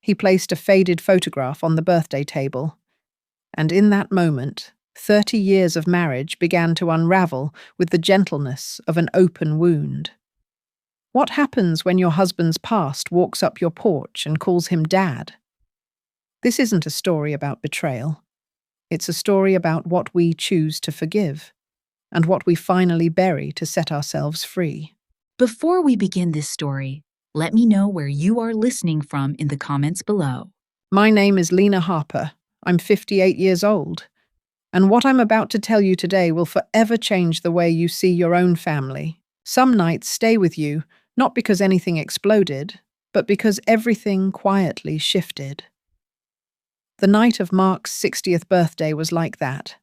He placed a faded photograph on the birthday table, and in that moment, 30 years of marriage began to unravel with the gentleness of an open wound. What happens when your husband's past walks up your porch and calls him Dad? This isn't a story about betrayal. It's a story about what we choose to forgive and what we finally bury to set ourselves free. Before we begin this story, let me know where you are listening from in the comments below. My name is Lena Harper. I'm 58 years old. And what I'm about to tell you today will forever change the way you see your own family. Some nights stay with you, not because anything exploded, but because everything quietly shifted. The night of Mark's 60th birthday was like that.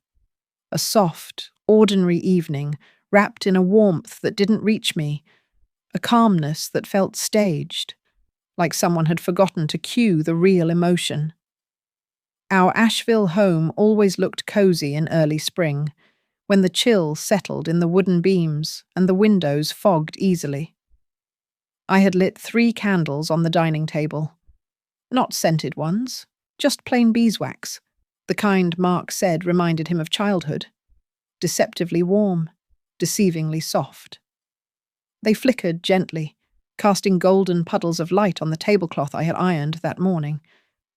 A soft, ordinary evening, wrapped in a warmth that didn't reach me, a calmness that felt staged, like someone had forgotten to cue the real emotion. Our Asheville home always looked cozy in early spring, when the chill settled in the wooden beams and the windows fogged easily. I had lit 3 candles on the dining table. Not scented ones, just plain beeswax, the kind Mark said reminded him of childhood. Deceptively warm, deceivingly soft. They flickered gently, casting golden puddles of light on the tablecloth I had ironed that morning.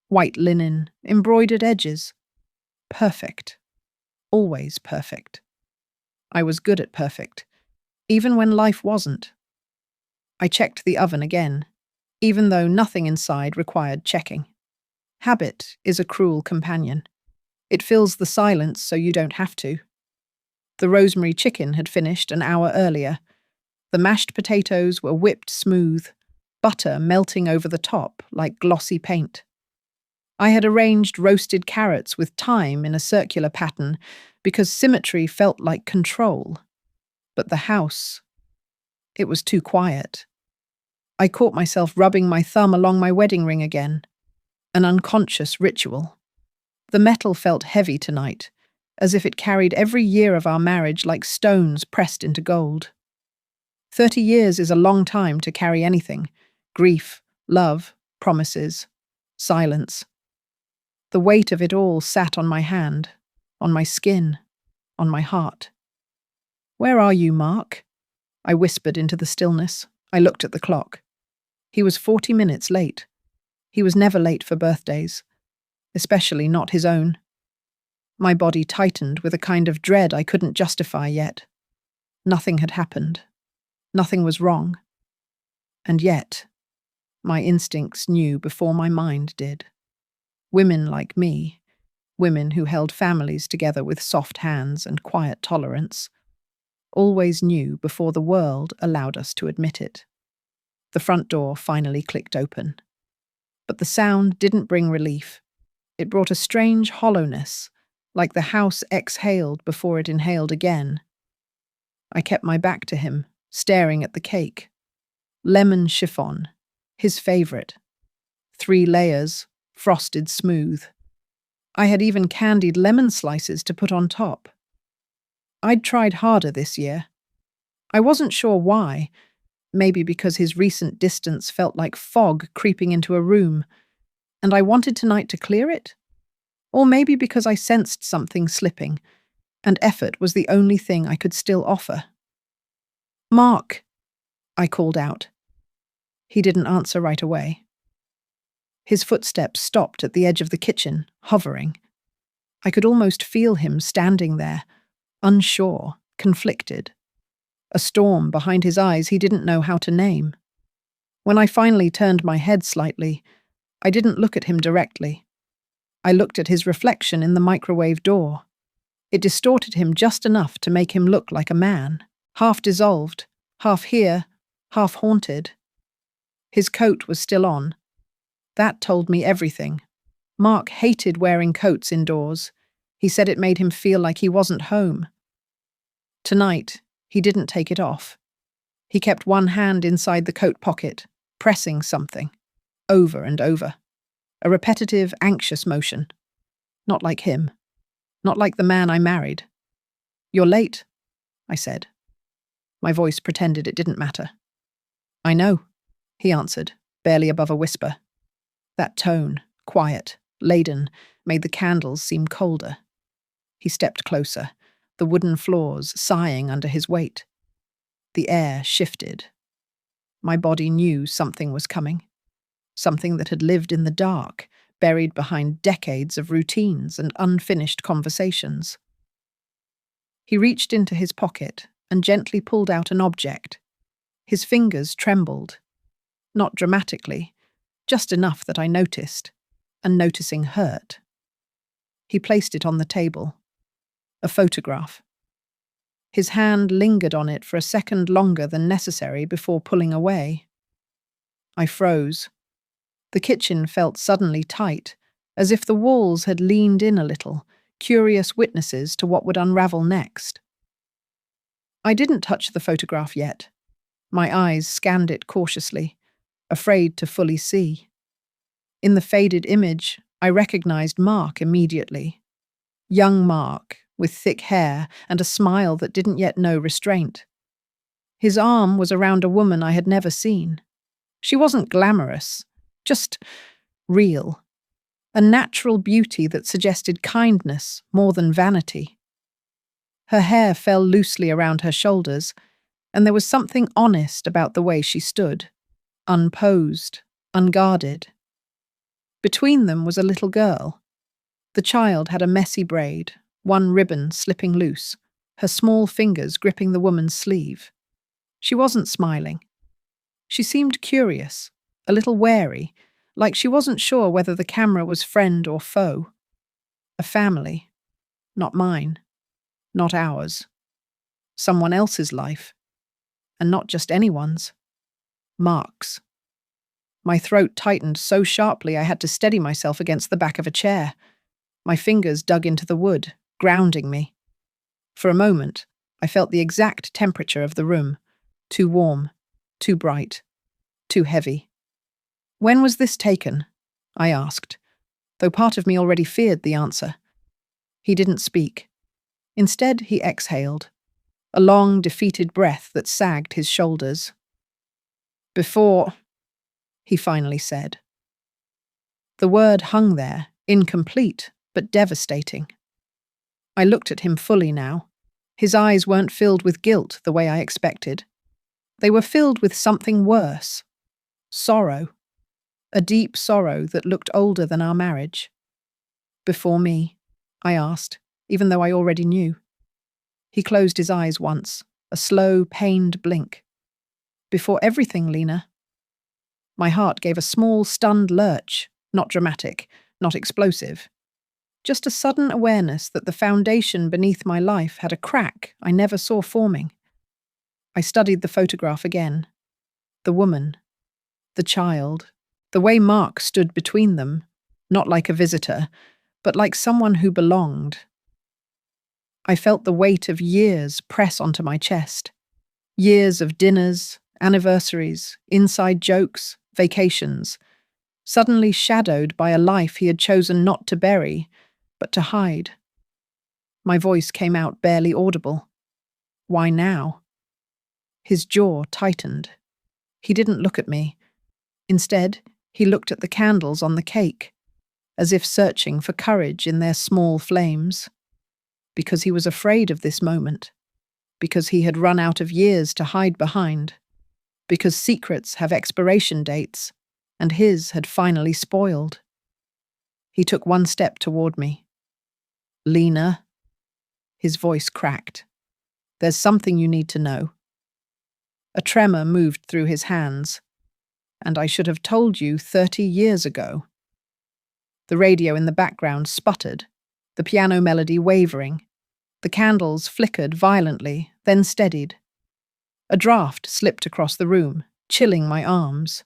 White linen, embroidered edges. Perfect. Always perfect. I was good at perfect, even when life wasn't. I checked the oven again, even though nothing inside required checking. Habit is a cruel companion. It fills the silence so you don't have to. The rosemary chicken had finished an hour earlier. The mashed potatoes were whipped smooth, butter melting over the top like glossy paint. I had arranged roasted carrots with thyme in a circular pattern because symmetry felt like control. But the house, it was too quiet. I caught myself rubbing my thumb along my wedding ring again. An unconscious ritual. The metal felt heavy tonight, as if it carried every year of our marriage like stones pressed into gold. 30 years is a long time to carry anything. Grief, love, promises, silence. The weight of it all sat on my hand, on my skin, on my heart. "Where are you, Mark?" I whispered into the stillness. I looked at the clock. He was 40 minutes late. He was never late for birthdays, especially not his own. My body tightened with a kind of dread I couldn't justify yet. Nothing had happened. Nothing was wrong. And yet, my instincts knew before my mind did. Women like me, women who held families together with soft hands and quiet tolerance, always knew before the world allowed us to admit it. The front door finally clicked open. But the sound didn't bring relief. It brought a strange hollowness, like the house exhaled before it inhaled again. I kept my back to him, staring at the cake. Lemon chiffon, his favorite. 3 layers, frosted smooth. I had even candied lemon slices to put on top. I'd tried harder this year. I wasn't sure why. Maybe because his recent distance felt like fog creeping into a room, and I wanted tonight to clear it? Or maybe because I sensed something slipping, and effort was the only thing I could still offer. "Mark," I called out. He didn't answer right away. His footsteps stopped at the edge of the kitchen, hovering. I could almost feel him standing there, unsure, conflicted. A storm behind his eyes he didn't know how to name. When I finally turned my head slightly, I didn't look at him directly. I looked at his reflection in the microwave door. It distorted him just enough to make him look like a man, half dissolved, half here, half haunted. His coat was still on. That told me everything. Mark hated wearing coats indoors. He said it made him feel like he wasn't home. Tonight, he didn't take it off. He kept one hand inside the coat pocket, pressing something, over and over. A repetitive, anxious motion. Not like him. Not like the man I married. "You're late," I said. My voice pretended it didn't matter. "I know," he answered, barely above a whisper. That tone, quiet, laden, made the candles seem colder. He stepped closer, the wooden floors sighing under his weight. The air shifted. My body knew something was coming. Something that had lived in the dark, buried behind decades of routines and unfinished conversations. He reached into his pocket and gently pulled out an object. His fingers trembled. Not dramatically, just enough that I noticed, and noticing hurt. He placed it on the table. A photograph. His hand lingered on it for a second longer than necessary before pulling away. I froze. The kitchen felt suddenly tight, as if the walls had leaned in a little, curious witnesses to what would unravel next. I didn't touch the photograph yet. My eyes scanned it cautiously, afraid to fully see. In the faded image, I recognized Mark immediately. Young Mark, with thick hair and a smile that didn't yet know restraint. His arm was around a woman I had never seen. She wasn't glamorous, just real. A natural beauty that suggested kindness more than vanity. Her hair fell loosely around her shoulders, and there was something honest about the way she stood, unposed, unguarded. Between them was a little girl. The child had a messy braid, one ribbon slipping loose, her small fingers gripping the woman's sleeve. She wasn't smiling. She seemed curious, a little wary, like she wasn't sure whether the camera was friend or foe. A family. Not mine. Not ours. Someone else's life. And not just anyone's. Mark's. My throat tightened so sharply I had to steady myself against the back of a chair. My fingers dug into the wood, grounding me. For a moment, I felt the exact temperature of the room. Too warm, too bright, too heavy. "When was this taken?" I asked, though part of me already feared the answer. He didn't speak. Instead, he exhaled, a long, defeated breath that sagged his shoulders. "Before," he finally said. The word hung there, incomplete, but devastating. I looked at him fully now. His eyes weren't filled with guilt the way I expected. They were filled with something worse. Sorrow. A deep sorrow that looked older than our marriage. "Before me?" I asked, even though I already knew. He closed his eyes once, a slow, pained blink. "Before everything, Lena." My heart gave a small, stunned lurch, not dramatic, not explosive. Just a sudden awareness that the foundation beneath my life had a crack I never saw forming. I studied the photograph again. The woman. The child. The way Mark stood between them, not like a visitor, but like someone who belonged. I felt the weight of years press onto my chest. Years of dinners, anniversaries, inside jokes, vacations, suddenly shadowed by a life he had chosen not to bury, but to hide. My voice came out barely audible. "Why now?" His jaw tightened. He didn't look at me. Instead, he looked at the candles on the cake, as if searching for courage in their small flames. Because he was afraid of this moment. Because he had run out of years to hide behind. Because secrets have expiration dates, and his had finally spoiled. He took one step toward me. "Lena." His voice cracked. "There's something you need to know." A tremor moved through his hands. "And I should have told you 30 years ago." The radio in the background sputtered, the piano melody wavering. The candles flickered violently, then steadied. A draft slipped across the room, chilling my arms.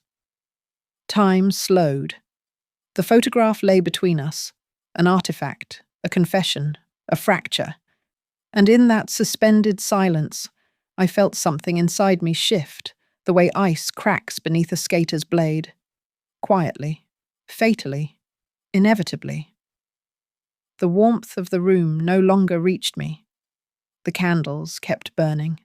Time slowed. The photograph lay between us, an artifact, a confession, a fracture. And in that suspended silence, I felt something inside me shift, the way ice cracks beneath a skater's blade. Quietly, fatally, inevitably. The warmth of the room no longer reached me. The candles kept burning.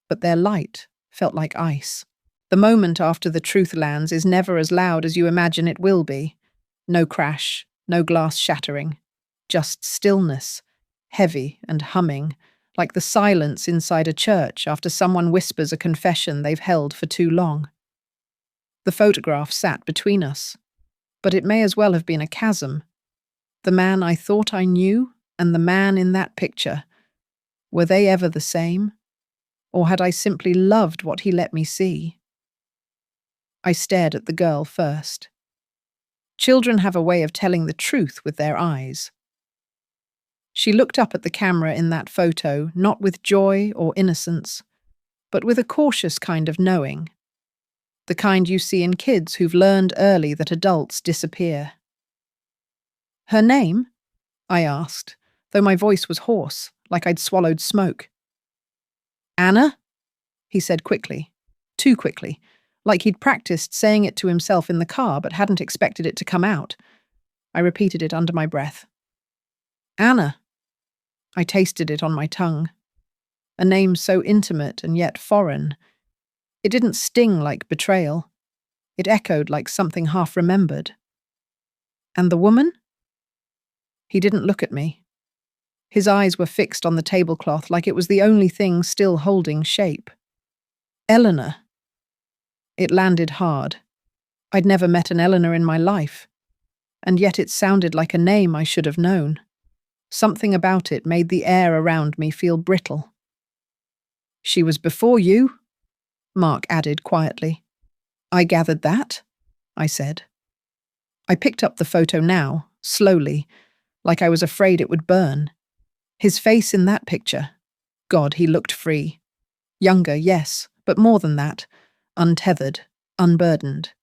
But their light felt like ice. The moment after the truth lands is never as loud as you imagine it will be. No crash, no glass shattering, just stillness, heavy and humming, like the silence inside a church after someone whispers a confession they've held for too long. The photograph sat between us, but it may as well have been a chasm. The man I thought I knew and the man in that picture, were they ever the same? Or had I simply loved what he let me see? I stared at the girl first. Children have a way of telling the truth with their eyes. She looked up at the camera in that photo, not with joy or innocence, but with a cautious kind of knowing. The kind you see in kids who've learned early that adults disappear. Her name? I asked, though my voice was hoarse, like I'd swallowed smoke. Anna? He said quickly, too quickly, like he'd practiced saying it to himself in the car but hadn't expected it to come out. I repeated it under my breath. Anna. I tasted it on my tongue. A name so intimate and yet foreign. It didn't sting like betrayal. It echoed like something half-remembered. And the woman? He didn't look at me. His eyes were fixed on the tablecloth like it was the only thing still holding shape. Eleanor. It landed hard. I'd never met an Eleanor in my life, and yet it sounded like a name I should have known. Something about it made the air around me feel brittle. She was before you, Mark added quietly. I gathered that, I said. I picked up the photo now, slowly, like I was afraid it would burn. His face in that picture. God, he looked free. Younger, yes, but more than that. Untethered, unburdened.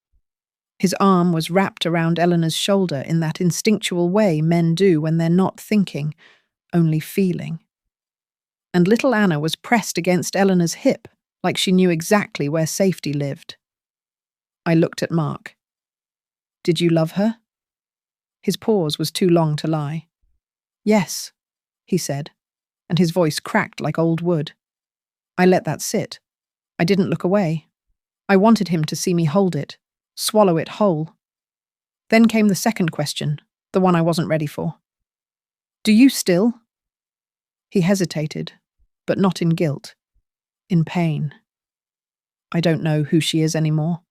His arm was wrapped around Eleanor's shoulder in that instinctual way men do when they're not thinking, only feeling. And little Anna was pressed against Eleanor's hip, like she knew exactly where safety lived. I looked at Mark. Did you love her? His pause was too long to lie. Yes, he said, and his voice cracked like old wood. I let that sit. I didn't look away. I wanted him to see me hold it, swallow it whole. Then came the second question, the one I wasn't ready for. Do you still? He hesitated, but not in guilt, in pain. I don't know who she is anymore.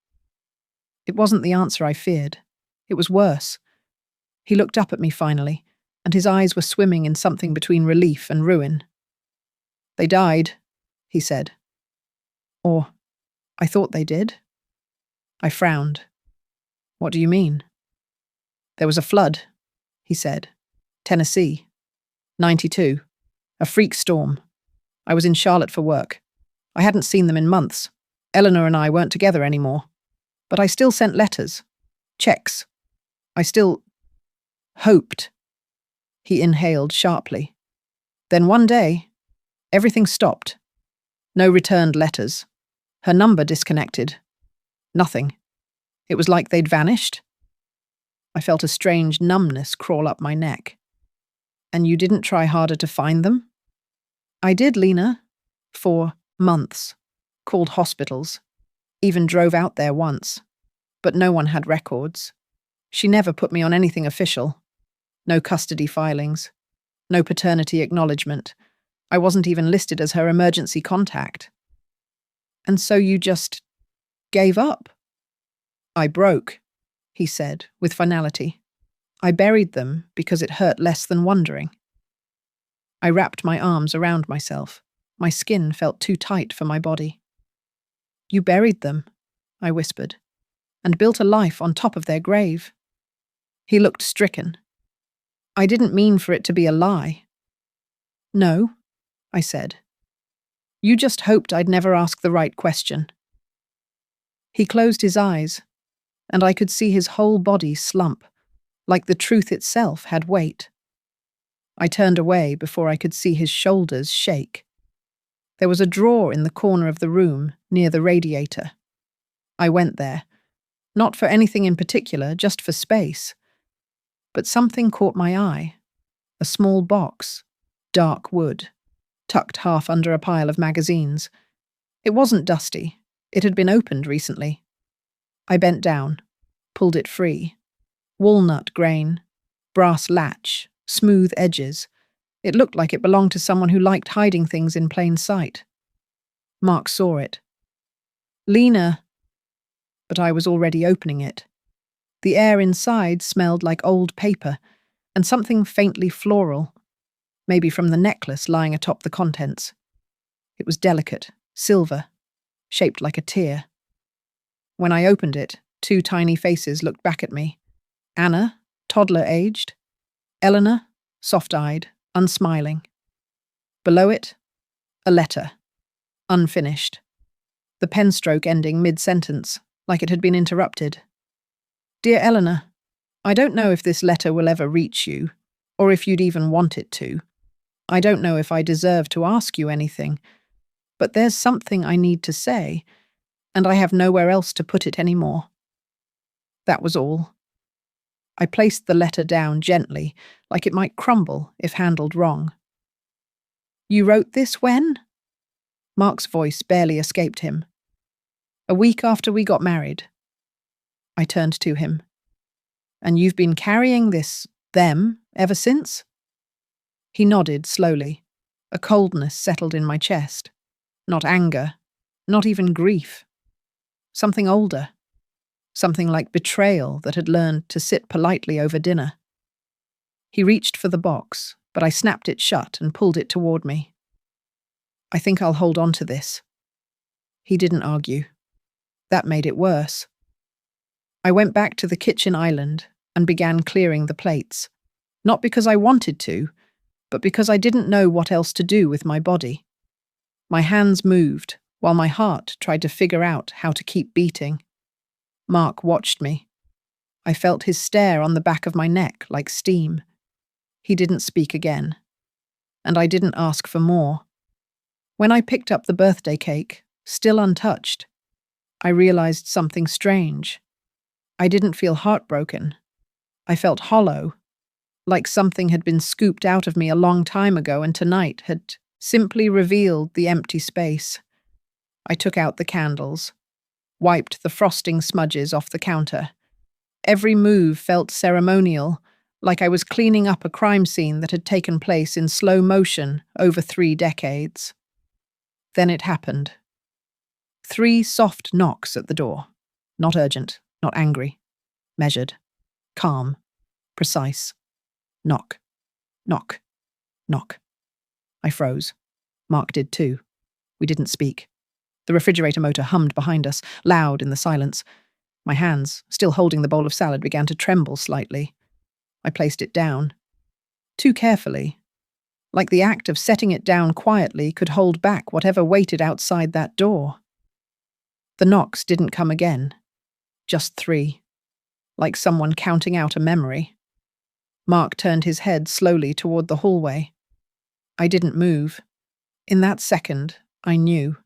It wasn't the answer I feared. It was worse. He looked up at me finally, and his eyes were swimming in something between relief and ruin. They died, he said. Or, I thought they did. I frowned. What do you mean? There was a flood, he said. Tennessee. 92. A freak storm. I was in Charlotte for work. I hadn't seen them in months. Eleanor and I weren't together anymore. But I still sent letters. Checks. I still hoped. He inhaled sharply. Then one day, everything stopped. No returned letters. Her number disconnected. Nothing. It was like they'd vanished. I felt a strange numbness crawl up my neck. And you didn't try harder to find them? I did, Lena. For months. Called hospitals. Even drove out there once. But no one had records. She never put me on anything official. No custody filings. No paternity acknowledgement. I wasn't even listed as her emergency contact. And so you just gave up? I broke, he said, with finality. I buried them because it hurt less than wondering. I wrapped my arms around myself. My skin felt too tight for my body. You buried them, I whispered, and built a life on top of their grave. He looked stricken. I didn't mean for it to be a lie. No, I said. You just hoped I'd never ask the right question. He closed his eyes, and I could see his whole body slump, like the truth itself had weight. I turned away before I could see his shoulders shake. There was a drawer in the corner of the room, near the radiator. I went there, not for anything in particular, just for space. But something caught my eye. A small box, dark wood, tucked half under a pile of magazines. It wasn't dusty, It had been opened recently. I bent down, pulled it free. Walnut grain, brass latch, smooth edges. It looked like it belonged to someone who liked hiding things in plain sight. Mark saw it. Lena, but I was already opening it. The air inside smelled like old paper and something faintly floral, maybe from the necklace lying atop the contents. It was delicate, silver, shaped like a tear. When I opened it, two tiny faces looked back at me. Anna, toddler-aged. Eleanor, soft-eyed, unsmiling. Below it, a letter, unfinished. The pen stroke ending mid-sentence, like it had been interrupted. Dear Eleanor, I don't know if this letter will ever reach you, or if you'd even want it to. I don't know if I deserve to ask you anything, but there's something I need to say, and I have nowhere else to put it anymore. That was all. I placed the letter down gently, like it might crumble if handled wrong. You wrote this when? Mark's voice barely escaped him. A week after we got married. I turned to him. And you've been carrying them ever since? He nodded slowly. A coldness settled in my chest. Not anger, not even grief. Something older. Something like betrayal that had learned to sit politely over dinner. He reached for the box, but I snapped it shut and pulled it toward me. I think I'll hold on to this. He didn't argue. That made it worse. I went back to the kitchen island and began clearing the plates, not because I wanted to, but because I didn't know what else to do with my body. My hands moved, while my heart tried to figure out how to keep beating. Mark watched me. I felt his stare on the back of my neck like steam. He didn't speak again, and I didn't ask for more. When I picked up the birthday cake, still untouched, I realized something strange. I didn't feel heartbroken. I felt hollow, like something had been scooped out of me a long time ago and tonight had simply revealed the empty space. I took out the candles, wiped the frosting smudges off the counter. Every move felt ceremonial, like I was cleaning up a crime scene that had taken place in slow motion over 3 decades. Then it happened. 3 soft knocks at the door. Not urgent, not angry. Measured. Calm. Precise. Knock. Knock. Knock. I froze. Mark did too. We didn't speak. The refrigerator motor hummed behind us, loud in the silence. My hands, still holding the bowl of salad, began to tremble slightly. I placed it down. Too carefully. Like the act of setting it down quietly could hold back whatever waited outside that door. The knocks didn't come again. Just 3. Like someone counting out a memory. Mark turned his head slowly toward the hallway. I didn't move. In that second, I knew.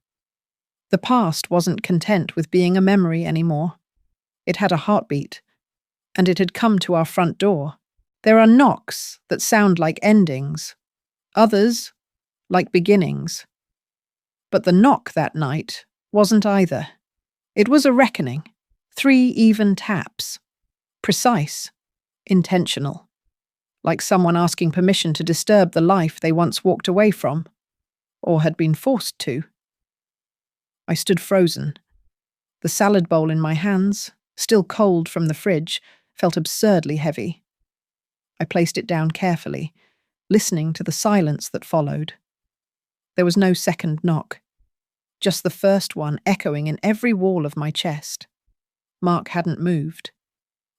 The past wasn't content with being a memory anymore. It had a heartbeat, and it had come to our front door. There are knocks that sound like endings, others like beginnings. But the knock that night wasn't either. It was a reckoning. 3 even taps. Precise. Intentional. Like someone asking permission to disturb the life they once walked away from, or had been forced to. I stood frozen. The salad bowl in my hands, still cold from the fridge, felt absurdly heavy. I placed it down carefully, listening to the silence that followed. There was no second knock, just the first one echoing in every wall of my chest. Mark hadn't moved.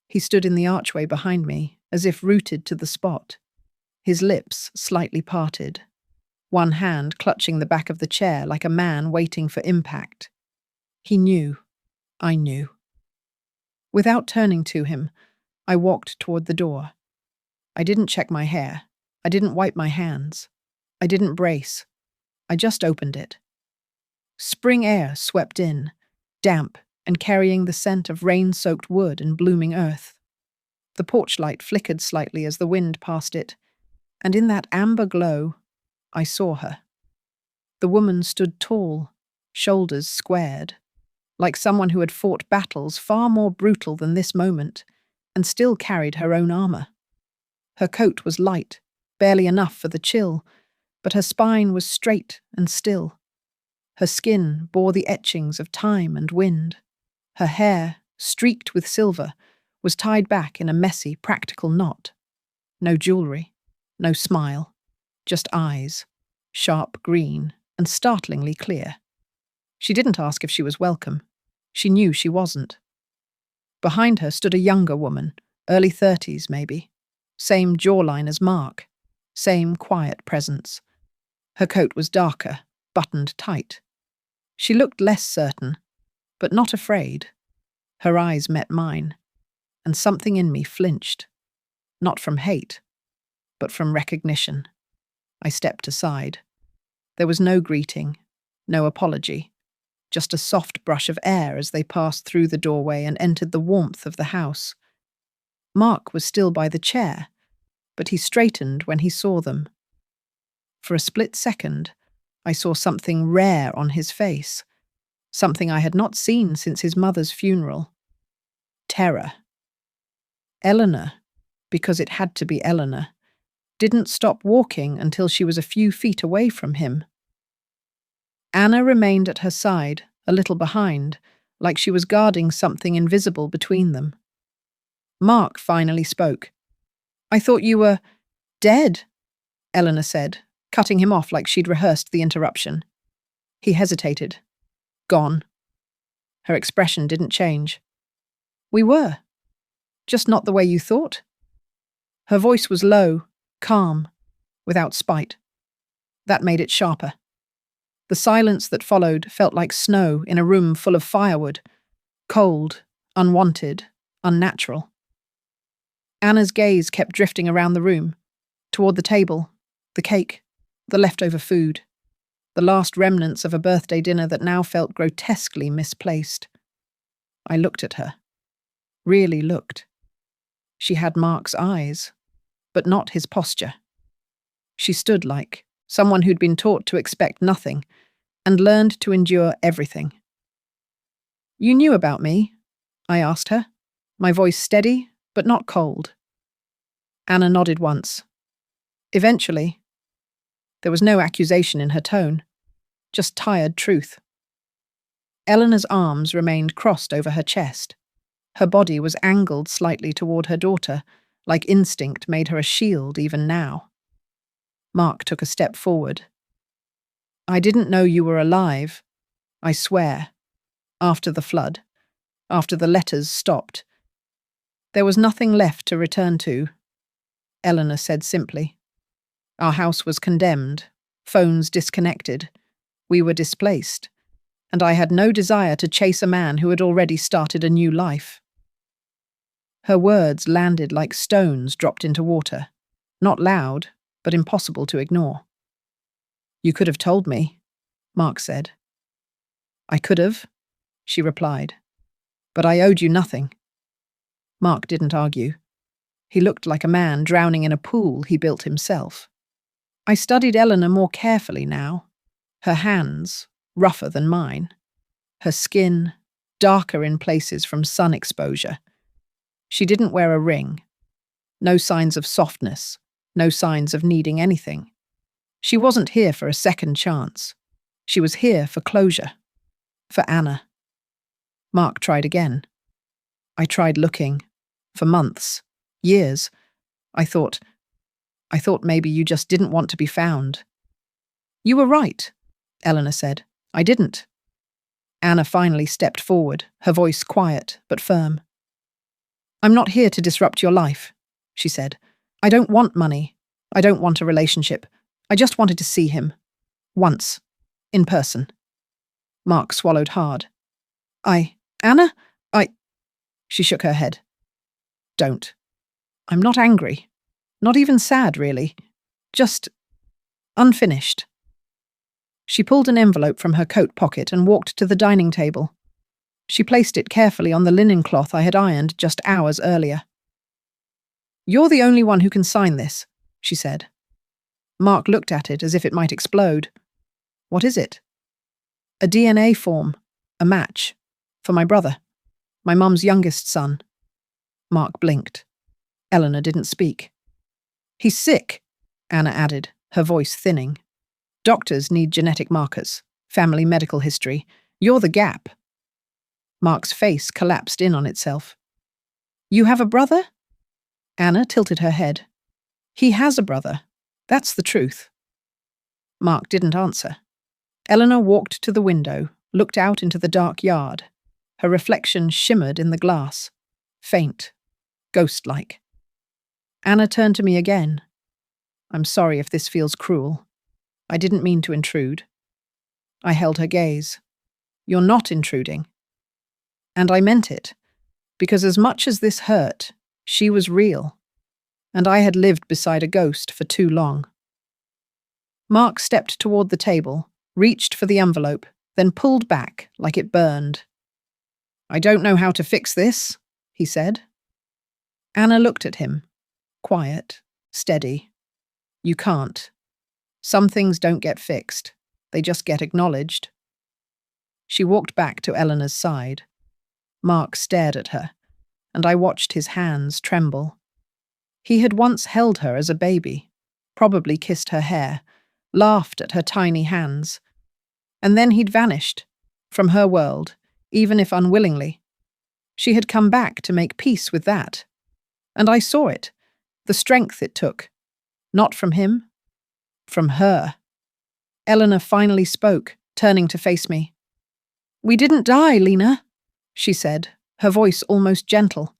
He stood in the archway behind me, as if rooted to the spot, his lips slightly parted, one hand clutching the back of the chair like a man waiting for impact. He knew. I knew. Without turning to him, I walked toward the door. I didn't check my hair. I didn't wipe my hands. I didn't brace. I just opened it. Spring air swept in, damp and carrying the scent of rain-soaked wood and blooming earth. The porch light flickered slightly as the wind passed it, and in that amber glow, I saw her. The woman stood tall, shoulders squared, like someone who had fought battles far more brutal than this moment, and still carried her own armor. Her coat was light, barely enough for the chill, but her spine was straight and still. Her skin bore the etchings of time and wind. Her hair, streaked with silver, was tied back in a messy, practical knot. No jewelry, no smile, just eyes, sharp green and startlingly clear. She didn't ask if she was welcome. She knew she wasn't. Behind her stood a younger woman, early 30s maybe. Same jawline as Mark, same quiet presence. Her coat was darker, buttoned tight. She looked less certain, but not afraid. Her eyes met mine, and something in me flinched. Not from hate, but from recognition. I stepped aside. There was no greeting, no apology, just a soft brush of air as they passed through the doorway and entered the warmth of the house. Mark was still by the chair, but he straightened when he saw them. For a split second, I saw something rare on his face, something I had not seen since his mother's funeral. Terror. Eleanor, because it had to be Eleanor, didn't stop walking until she was a few feet away from him. Anna remained at her side, a little behind, like she was guarding something invisible between them. Mark finally spoke. "I thought you were dead," Eleanor said, cutting him off like she'd rehearsed the interruption. He hesitated. "Gone." Her expression didn't change. "We were. Just not the way you thought." Her voice was low, calm, without spite. That made it sharper. The silence that followed felt like snow in a room full of firewood, cold, unwanted, unnatural. Anna's gaze kept drifting around the room, toward the table, the cake, the leftover food, the last remnants of a birthday dinner that now felt grotesquely misplaced. I looked at her. Really looked. She had Mark's eyes, but not his posture. She stood like someone who'd been taught to expect nothing and learned to endure everything. "You knew about me?" I asked her, my voice steady but not cold. Anna nodded once. "Eventually." There was no accusation in her tone, just tired truth. Eleanor's arms remained crossed over her chest. Her body was angled slightly toward her daughter, like instinct made her a shield even now. Mark took a step forward. "I didn't know you were alive, I swear. After the flood, after the letters stopped. There was nothing left to return to," Eleanor said simply. "Our house was condemned, phones disconnected. We were displaced, and I had no desire to chase a man who had already started a new life." Her words landed like stones dropped into water, not loud, but impossible to ignore. "You could have told me," Mark said. "I could have," she replied, "but I owed you nothing." Mark didn't argue. He looked like a man drowning in a pool he built himself. I studied Eleanor more carefully now. Her hands, rougher than mine. Her skin, darker in places from sun exposure. She didn't wear a ring. No signs of softness, no signs of needing anything. She wasn't here for a second chance. She was here for closure. For Anna. Mark tried again. "I tried looking. For months. Years. I thought maybe you just didn't want to be found." "You were right," Eleanor said. "I didn't." Anna finally stepped forward, her voice quiet but firm. "I'm not here to disrupt your life," she said. "I don't want money. I don't want a relationship. I just wanted to see him. Once. In person." Mark swallowed hard. Anna? She shook her head. "Don't. I'm not angry. Not even sad, really. Just unfinished." She pulled an envelope from her coat pocket and walked to the dining table. She placed it carefully on the linen cloth I had ironed just hours earlier. "You're the only one who can sign this," she said. Mark looked at it as if it might explode. "What is it?" "A DNA form. A match. For my brother, my mum's youngest son. Mark blinked. Eleanor didn't speak. He's sick, Anna added, her voice thinning. Doctors need genetic markers, family medical history. You're the gap. Mark's face collapsed in on itself. You have a brother? Anna tilted her head. He has a brother. That's the truth. Mark didn't answer. Eleanor walked to the window, looked out into the dark yard. Her reflection shimmered in the glass. Faint. Ghost-like. Anna turned to me again. I'm sorry if this feels cruel. I didn't mean to intrude. I held her gaze. You're not intruding. And I meant it, because as much as this hurt, she was real, and I had lived beside a ghost for too long. Mark stepped toward the table, reached for the envelope, then pulled back like it burned. I don't know how to fix this, he said. Anna looked at him, quiet, steady. You can't. Some things don't get fixed. They just get acknowledged. She walked back to Eleanor's side. Mark stared at her, and I watched his hands tremble. He had once held her as a baby, probably kissed her hair, laughed at her tiny hands. And then he'd vanished, from her world, even if unwillingly. She had come back to make peace with that. And I saw it, the strength it took. Not from him, from her. Eleanor finally spoke, turning to face me. We didn't die, Lena, she said, her voice almost gentle.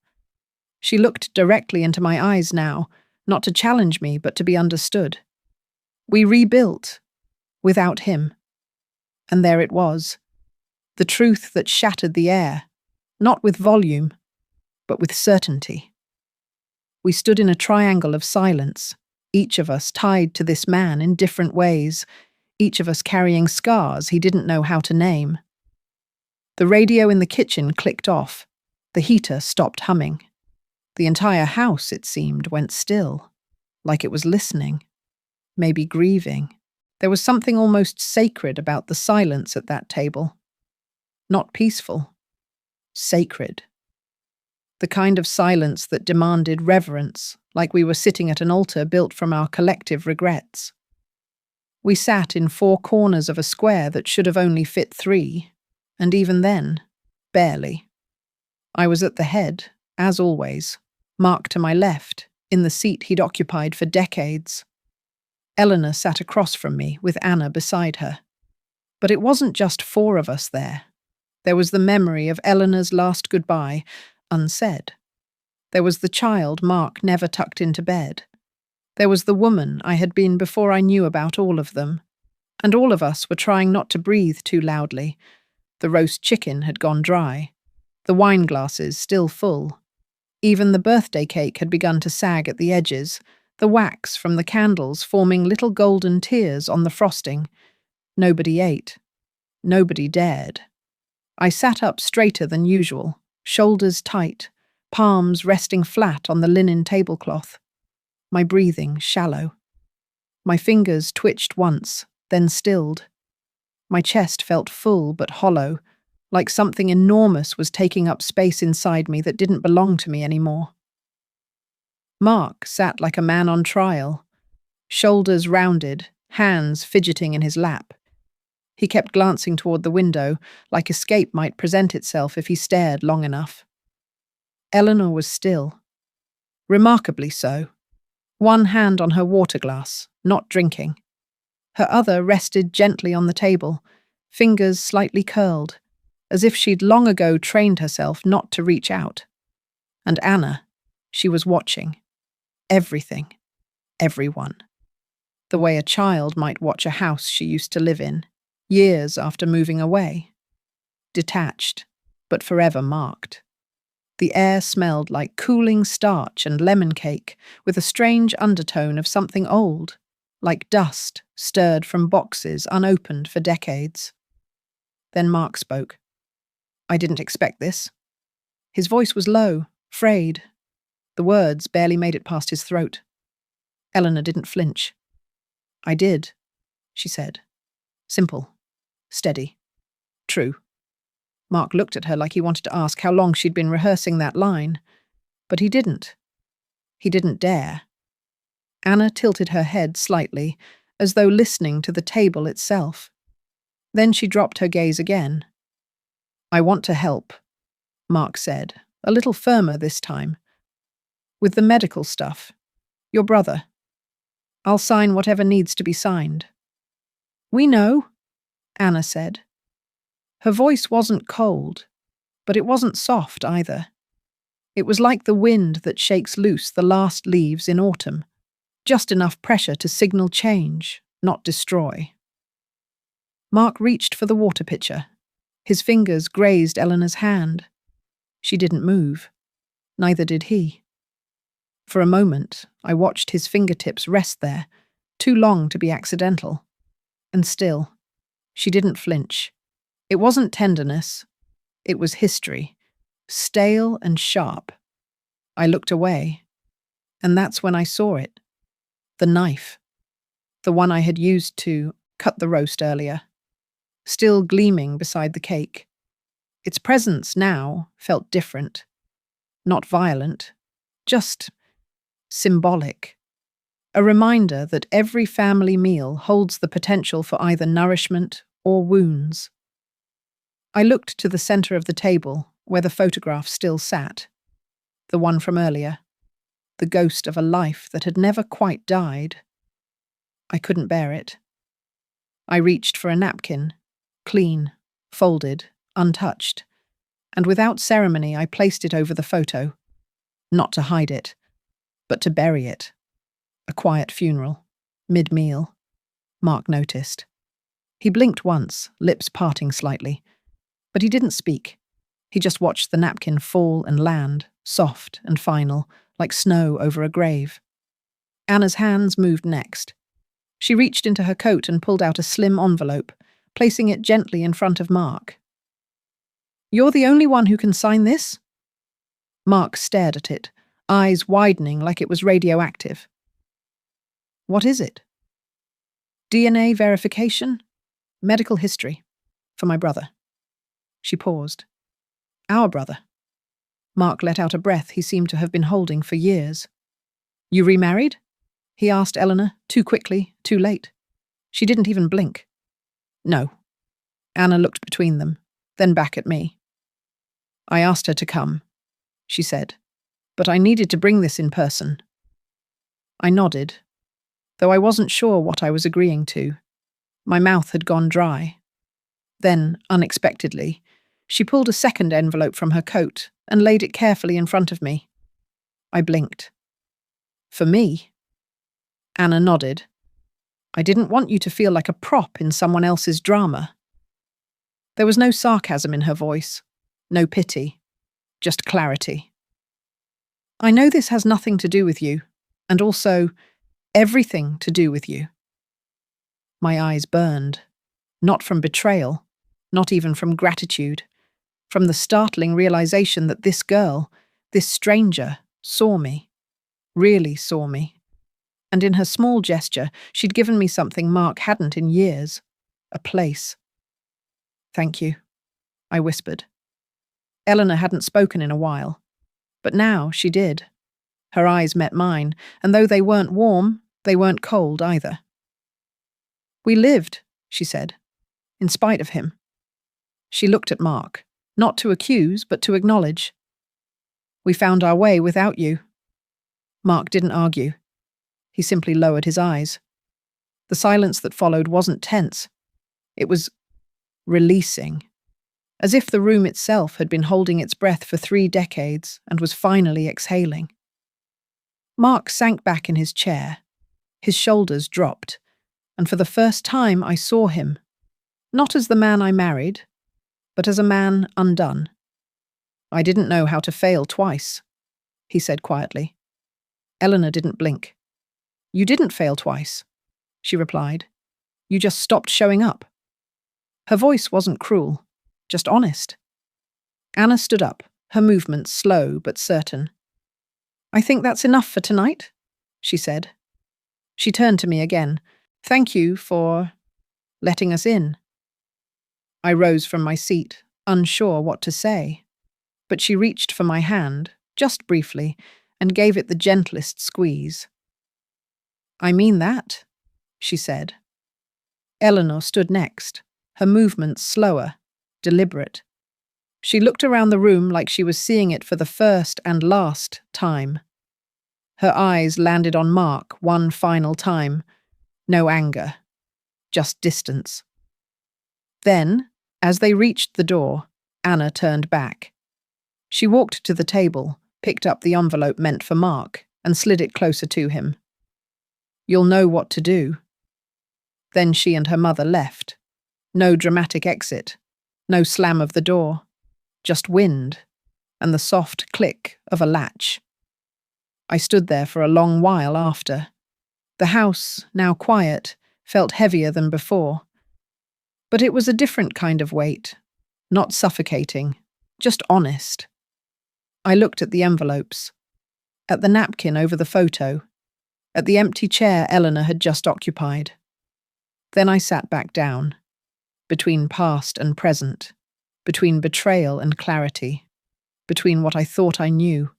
She looked directly into my eyes now, not to challenge me, but to be understood. We rebuilt, without him. And there it was, the truth that shattered the air, not with volume, but with certainty. We stood in a triangle of silence, each of us tied to this man in different ways, each of us carrying scars he didn't know how to name. The radio in the kitchen clicked off. The heater stopped humming. The entire house, it seemed, went still, like it was listening, maybe grieving. There was something almost sacred about the silence at that table. Not peaceful, sacred. The kind of silence that demanded reverence, like we were sitting at an altar built from our collective regrets. We sat in 4 corners of a square that should have only fit 3, and even then, barely. I was at the head, as always, Mark to my left, in the seat he'd occupied for decades. Eleanor sat across from me, with Anna beside her. But it wasn't just 4 of us there. There was the memory of Eleanor's last goodbye, unsaid. There was the child Mark never tucked into bed. There was the woman I had been before I knew about all of them. And all of us were trying not to breathe too loudly. The roast chicken had gone dry. The wine glasses still full. Even the birthday cake had begun to sag at the edges, the wax from the candles forming little golden tears on the frosting. Nobody ate. Nobody dared. I sat up straighter than usual, shoulders tight, palms resting flat on the linen tablecloth. My breathing shallow. My fingers twitched once, then stilled. My chest felt full but hollow, like something enormous was taking up space inside me that didn't belong to me anymore. Mark sat like a man on trial, shoulders rounded, hands fidgeting in his lap. He kept glancing toward the window, like escape might present itself if he stared long enough. Eleanor was still. Remarkably so. One hand on her water glass, not drinking. Her other rested gently on the table, fingers slightly curled, as if she'd long ago trained herself not to reach out. And Anna, she was watching. Everything. Everyone. The way a child might watch a house she used to live in, years after moving away. Detached, but forever marked. The air smelled like cooling starch and lemon cake, with a strange undertone of something old, like dust stirred from boxes unopened for decades. Then Mark spoke. I didn't expect this. His voice was low, frayed. The words barely made it past his throat. Eleanor didn't flinch. I did, she said. Simple. Steady. True. Mark looked at her like he wanted to ask how long she'd been rehearsing that line, but he didn't. He didn't dare. Anna tilted her head slightly, as though listening to the table itself. Then she dropped her gaze again. "I want to help," Mark said, a little firmer this time. "With the medical stuff. Your brother. I'll sign whatever needs to be signed." "We know," Anna said. Her voice wasn't cold, but it wasn't soft either. It was like the wind that shakes loose the last leaves in autumn, just enough pressure to signal change, not destroy. Mark reached for the water pitcher. His fingers grazed Eleanor's hand. She didn't move. Neither did he. For a moment, I watched his fingertips rest there, too long to be accidental. And still, she didn't flinch. It wasn't tenderness. It was history, stale and sharp. I looked away, and that's when I saw it. The knife. The one I had used to cut the roast earlier. Still gleaming beside the cake. Its presence now felt different. Not violent, just symbolic. A reminder that every family meal holds the potential for either nourishment or wounds. I looked to the center of the table, where the photograph still sat. The one from earlier. The ghost of a life that had never quite died. I couldn't bear it. I reached for a napkin, clean, folded, untouched, and without ceremony I placed it over the photo. Not to hide it, but to bury it. A quiet funeral, mid-meal. Mark noticed. He blinked once, lips parting slightly, but he didn't speak. He just watched the napkin fall and land, soft and final, like snow over a grave. Anna's hands moved next. She reached into her coat and pulled out a slim envelope, placing it gently in front of Mark. "You're the only one who can sign this?" Mark stared at it, eyes widening like it was radioactive. "What is it?" "DNA verification, medical history, for my brother." She paused. "Our brother." Mark let out a breath he seemed to have been holding for years. "You remarried?" he asked Eleanor, too quickly, too late. She didn't even blink. "No." Anna looked between them, then back at me. "I asked her to come," she said, "but I needed to bring this in person." I nodded, though I wasn't sure what I was agreeing to. My mouth had gone dry. Then, unexpectedly, she pulled a second envelope from her coat and laid it carefully in front of me. I blinked. "For me?" Anna nodded. "I didn't want you to feel like a prop in someone else's drama." There was no sarcasm in her voice, no pity, just clarity. "I know this has nothing to do with you, and also everything to do with you." My eyes burned, not from betrayal, not even from gratitude, from the startling realization that this girl, this stranger, saw me, really saw me. And in her small gesture, she'd given me something Mark hadn't in years, a place. "Thank you," I whispered. Eleanor hadn't spoken in a while, but now she did. Her eyes met mine, and though they weren't warm, they weren't cold either. "We lived," she said, "in spite of him." She looked at Mark, not to accuse, but to acknowledge. "We found our way without you." Mark didn't argue. He simply lowered his eyes. The silence that followed wasn't tense. It was releasing, as if the room itself had been holding its breath for 3 decades and was finally exhaling. Mark sank back in his chair. His shoulders dropped, and for the first time I saw him, not as the man I married, but as a man undone. "I didn't know how to fail twice," he said quietly. Eleanor didn't blink. "You didn't fail twice," she replied. "You just stopped showing up." Her voice wasn't cruel, just honest. Anna stood up, her movements slow but certain. "I think that's enough for tonight," she said. She turned to me again. "Thank you for letting us in." I rose from my seat, unsure what to say. But she reached for my hand, just briefly, and gave it the gentlest squeeze. "I mean that," she said. Eleanor stood next, her movements slower, deliberate. She looked around the room like she was seeing it for the first and last time. Her eyes landed on Mark one final time. No anger, just distance. Then, as they reached the door, Anna turned back. She walked to the table, picked up the envelope meant for Mark, and slid it closer to him. "You'll know what to do." Then she and her mother left. No dramatic exit, no slam of the door, just wind and the soft click of a latch. I stood there for a long while after. The house, now quiet, felt heavier than before. But it was a different kind of weight, not suffocating, just honest. I looked at the envelopes, at the napkin over the photo, at the empty chair Eleanor had just occupied. Then I sat back down, between past and present, between betrayal and clarity, between what I thought I knew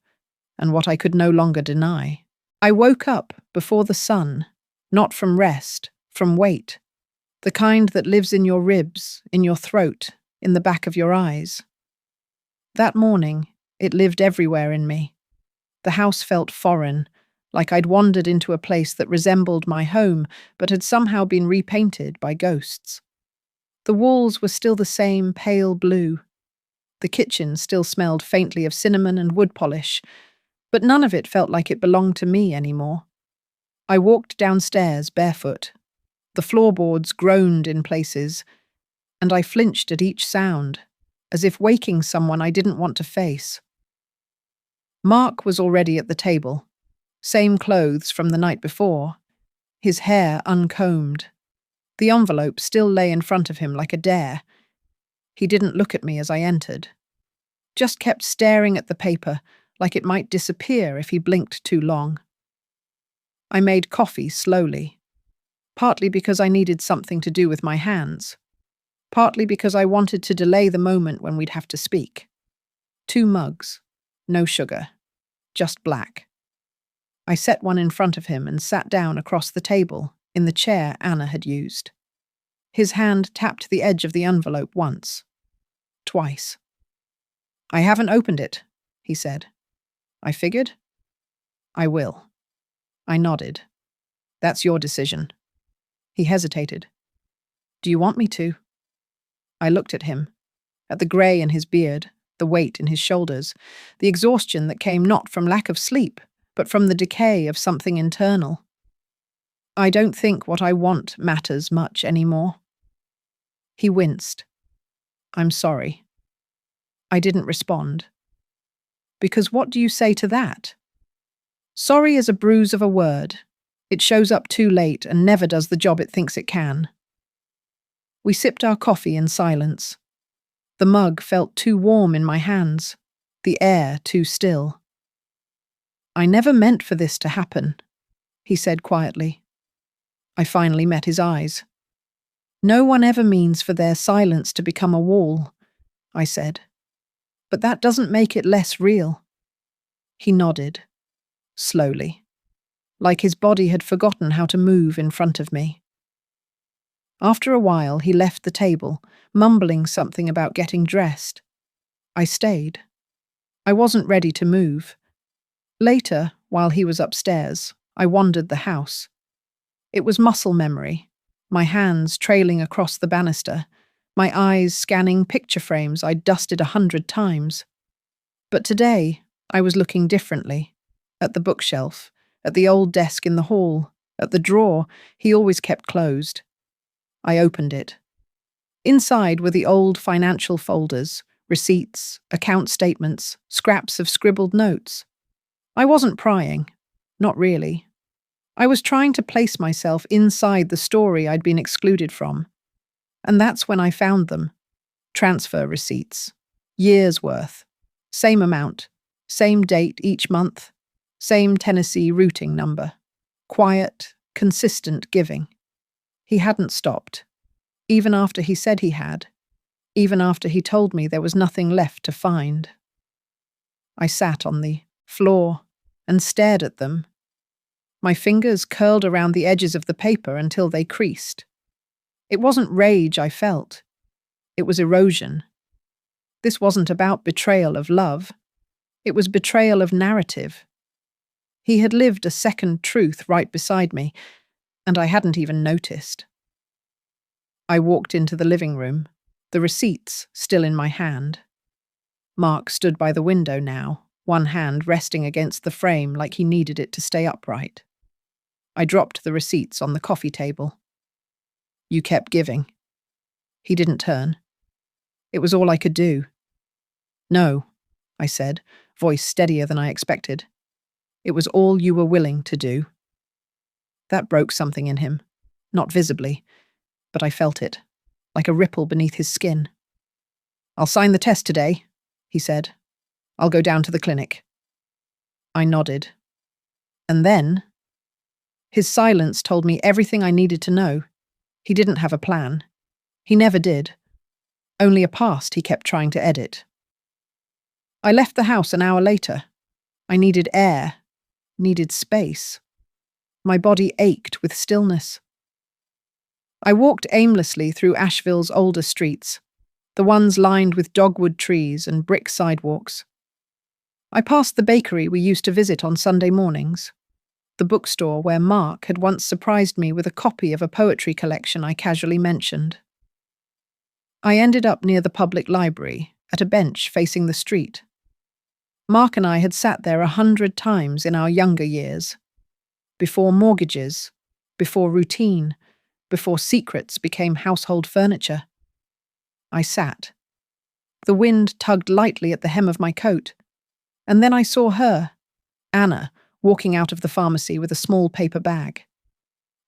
and what I could no longer deny. I woke up before the sun, not from rest, from weight, the kind that lives in your ribs, in your throat, in the back of your eyes. That morning, it lived everywhere in me. The house felt foreign, like I'd wandered into a place that resembled my home but had somehow been repainted by ghosts. The walls were still the same pale blue. The kitchen still smelled faintly of cinnamon and wood polish, but none of it felt like it belonged to me anymore. I walked downstairs barefoot. The floorboards groaned in places, and I flinched at each sound, as if waking someone I didn't want to face. Mark was already at the table, same clothes from the night before, his hair uncombed. The envelope still lay in front of him like a dare. He didn't look at me as I entered, just kept staring at the paper like it might disappear if he blinked too long. I made coffee slowly, partly because I needed something to do with my hands, partly because I wanted to delay the moment when we'd have to speak. 2 mugs, no sugar, just black. I set one in front of him and sat down across the table, in the chair Anna had used. His hand tapped the edge of the envelope once, twice. "I haven't opened it," he said. I figured. "I will." I nodded. "That's your decision." He hesitated. "Do you want me to?" I looked at him, at the grey in his beard, the weight in his shoulders, the exhaustion that came not from lack of sleep, but from the decay of something internal. "I don't think what I want matters much anymore." He winced. "I'm sorry." I didn't respond. Because what do you say to that? Sorry is a bruise of a word. It shows up too late and never does the job it thinks it can. We sipped our coffee in silence. The mug felt too warm in my hands, the air too still. "I never meant for this to happen," he said quietly. I finally met his eyes. "No one ever means for their silence to become a wall," I said. "But that doesn't make it less real." He nodded, slowly, like his body had forgotten how to move in front of me. After a while, he left the table, mumbling something about getting dressed. I stayed. I wasn't ready to move. Later, while he was upstairs, I wandered the house. It was muscle memory, my hands trailing across the banister, my eyes scanning picture frames I'd dusted 100 times. But today, I was looking differently, at the bookshelf, at the old desk in the hall, at the drawer he always kept closed. I opened it. Inside were the old financial folders, receipts, account statements, scraps of scribbled notes. I wasn't prying, not really. I was trying to place myself inside the story I'd been excluded from. And that's when I found them. Transfer receipts. Years' worth. Same amount. Same date each month. Same Tennessee routing number. Quiet, consistent giving. He hadn't stopped. Even after he said he had. even after he told me there was nothing left to find. I sat on the floor and stared at them. My fingers curled around the edges of the paper until they creased. It wasn't rage I felt. It was erosion. This wasn't about betrayal of love. It was betrayal of narrative. He had lived a second truth right beside me, and I hadn't even noticed. I walked into the living room, the receipts still in my hand. Mark stood by the window now, one hand resting against the frame like he needed it to stay upright. I dropped the receipts on the coffee table. You kept giving. He didn't turn. It was all I could do. No, I said, voice steadier than I expected. It was all you were willing to do. That broke something in him, not visibly, but I felt it, like a ripple beneath his skin. I'll sign the test today, he said. I'll go down to the clinic. I nodded. And then, his silence told me everything I needed to know. He didn't have a plan. He never did. Only a past he kept trying to edit. I left the house an hour later. I needed air, needed space. My body ached with stillness. I walked aimlessly through Asheville's older streets, the ones lined with dogwood trees and brick sidewalks. I passed the bakery we used to visit on Sunday mornings, the bookstore where Mark had once surprised me with a copy of a poetry collection I casually mentioned. I ended up near the public library, at a bench facing the street. Mark and I had sat there 100 times in our younger years, before mortgages, before routine, before secrets became household furniture. I sat. The wind tugged lightly at the hem of my coat, and then I saw her, Anna, walking out of the pharmacy with a small paper bag.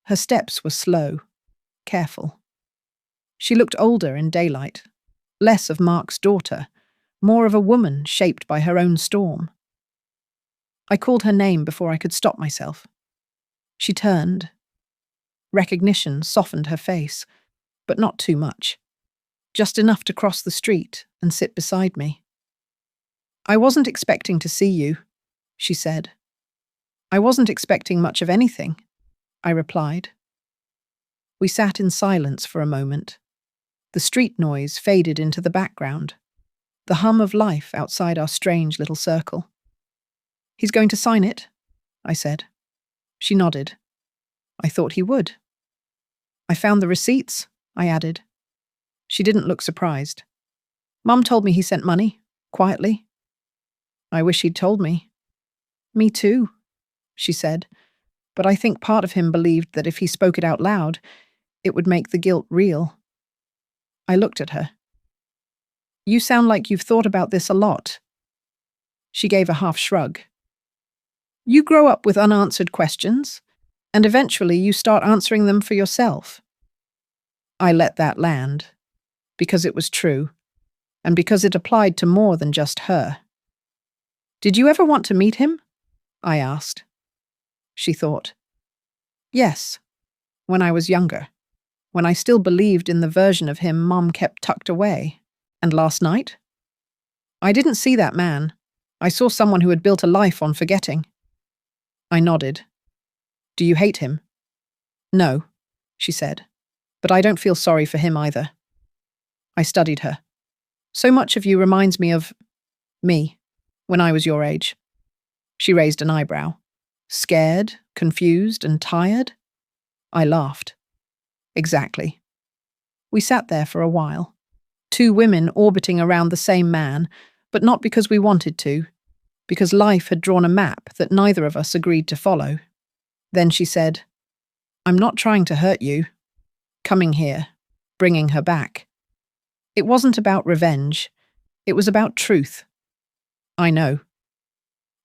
Her steps were slow, careful. She looked older in daylight, less of Mark's daughter, more of a woman shaped by her own storm. I called her name before I could stop myself. She turned. Recognition softened her face, but not too much. Just enough to cross the street and sit beside me. I wasn't expecting to see you, she said. I wasn't expecting much of anything, I replied. We sat in silence for a moment. The street noise faded into the background, the hum of life outside our strange little circle. He's going to sign it, I said. She nodded. I thought he would. I found the receipts, I added. She didn't look surprised. Mum told me he sent money, quietly. I wish he'd told me. Me too, she said, but I think part of him believed that if he spoke it out loud, it would make the guilt real. I looked at her. You sound like you've thought about this a lot. She gave a half shrug. You grow up with unanswered questions, and eventually you start answering them for yourself. I let that land, because it was true, and because it applied to more than just her. Did you ever want to meet him? I asked. She thought. Yes, when I was younger, when I still believed in the version of him Mom kept tucked away. And last night? I didn't see that man. I saw someone who had built a life on forgetting. I nodded. Do you hate him? No, she said, but I don't feel sorry for him either. I studied her. So much of you reminds me of me, when I was your age. She raised an eyebrow. Scared, confused, and tired? I laughed. Exactly. We sat there for a while. Two women orbiting around the same man, but not because we wanted to, because life had drawn a map that neither of us agreed to follow. Then she said, I'm not trying to hurt you. Coming here, bringing her back. It wasn't about revenge. It was about truth. I know.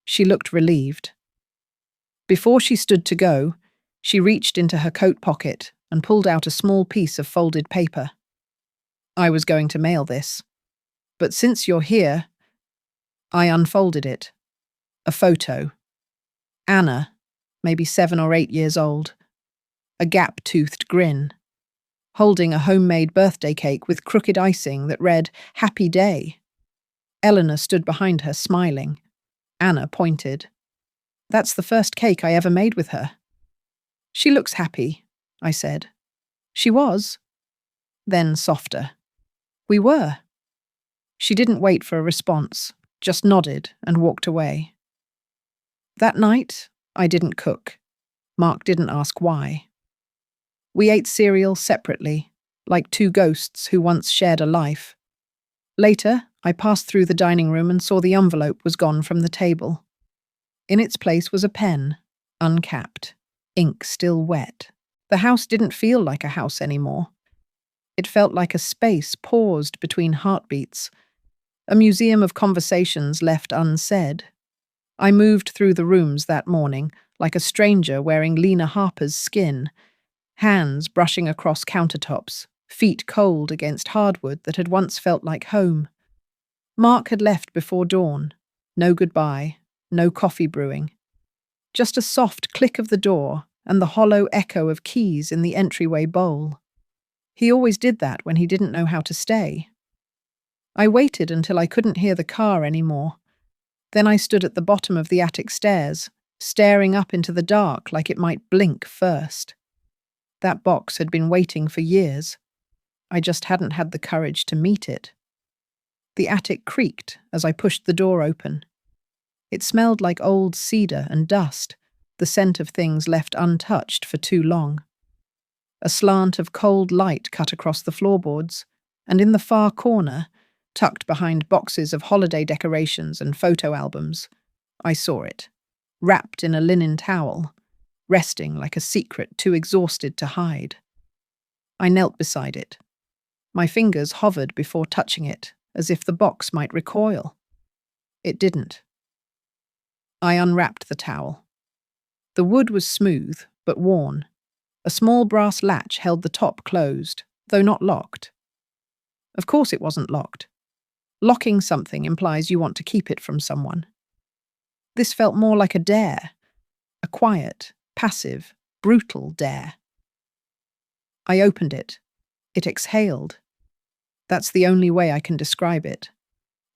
She looked relieved. Before she stood to go, she reached into her coat pocket and pulled out a small piece of folded paper. I was going to mail this, but since you're here, I unfolded it. A photo. Anna, maybe 7 or 8 years old. A gap-toothed grin. holding a homemade birthday cake with crooked icing that read, "Happy Day." Eleanor stood behind her, smiling. Anna pointed. "That's the first cake I ever made with her." "She looks happy," I said. "She was." Then softer. "We were." She didn't wait for a response, just nodded and walked away. That night, I didn't cook. Mark didn't ask why. We ate cereal separately, like two ghosts who once shared a life. Later, I passed through the dining room and saw the envelope was gone from the table. In its place was a pen, uncapped, ink still wet. The house didn't feel like a house anymore. It felt like a space paused between heartbeats, a museum of conversations left unsaid. I moved through the rooms that morning like a stranger wearing Lena Harper's skin, hands brushing across countertops, feet cold against hardwood that had once felt like home. Mark had left before dawn. No goodbye, no coffee brewing. Just a soft click of the door and the hollow echo of keys in the entryway bowl. He always did that when he didn't know how to stay. I waited until I couldn't hear the car anymore. Then I stood at the bottom of the attic stairs, staring up into the dark like it might blink first. That box had been waiting for years. I just hadn't had the courage to meet it. The attic creaked as I pushed the door open. It smelled like old cedar and dust, the scent of things left untouched for too long. A slant of cold light cut across the floorboards, and in the far corner, tucked behind boxes of holiday decorations and photo albums, I saw it, wrapped in a linen towel, resting like a secret too exhausted to hide. I knelt beside it. My fingers hovered before touching it, as if the box might recoil. It didn't. I unwrapped the towel. The wood was smooth, but worn. A small brass latch held the top closed, though not locked. Of course it wasn't locked. Locking something implies you want to keep it from someone. This felt more like a dare, a quiet, passive, brutal dare. I opened it. It exhaled. That's the only way I can describe it.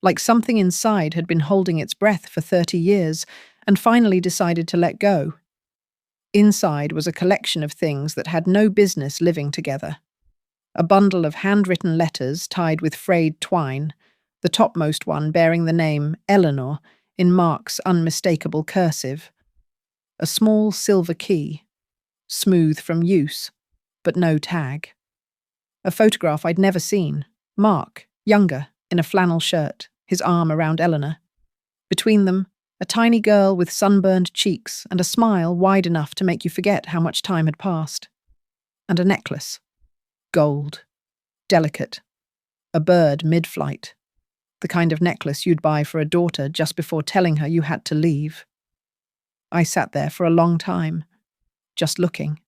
Like something inside had been holding its breath for 30 years and finally decided to let go. Inside was a collection of things that had no business living together. A bundle of handwritten letters tied with frayed twine, the topmost one bearing the name Eleanor in Mark's unmistakable cursive. A small silver key, smooth from use, but no tag. A photograph I'd never seen. Mark, younger, in a flannel shirt, his arm around Eleanor. Between them, a tiny girl with sunburned cheeks and a smile wide enough to make you forget how much time had passed. And a necklace. Gold. Delicate. A bird mid-flight. The kind of necklace you'd buy for a daughter just before telling her you had to leave. I sat there for a long time, just looking.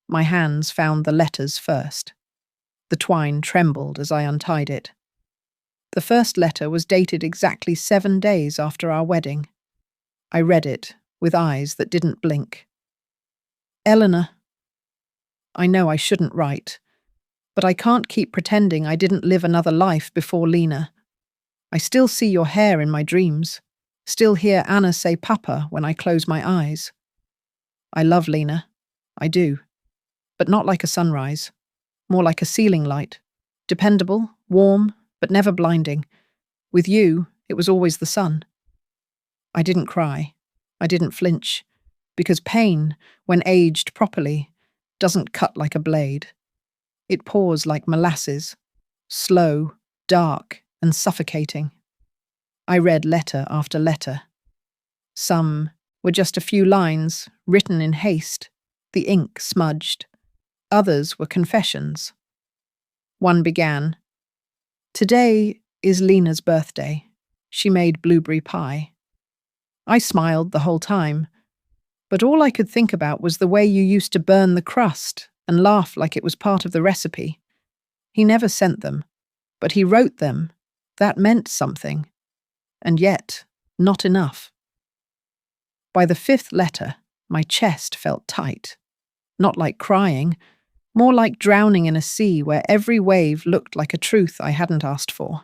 My hands found the letters first. The twine trembled as I untied it. The first letter was dated exactly 7 days after our wedding. I read it with eyes that didn't blink. Eleanor, I know I shouldn't write, but I can't keep pretending I didn't live another life before Lena. I still see your hair in my dreams, still hear Anna say Papa when I close my eyes. I love Lena, I do, but not like a sunrise, more like a ceiling light, dependable, warm, but never blinding. With you, it was always the sun. I didn't cry. I didn't flinch. Because pain, when aged properly, doesn't cut like a blade. It pours like molasses, slow, dark, and suffocating. I read letter after letter. Some were just a few lines, written in haste, the ink smudged. Others were confessions. One began, "Today is Lena's birthday. She made blueberry pie." I smiled the whole time, but all I could think about was the way you used to burn the crust and laugh like it was part of the recipe. He never sent them, but he wrote them. That meant something. And yet, not enough. By the 5th letter, my chest felt tight. Not like crying, more like drowning in a sea where every wave looked like a truth I hadn't asked for.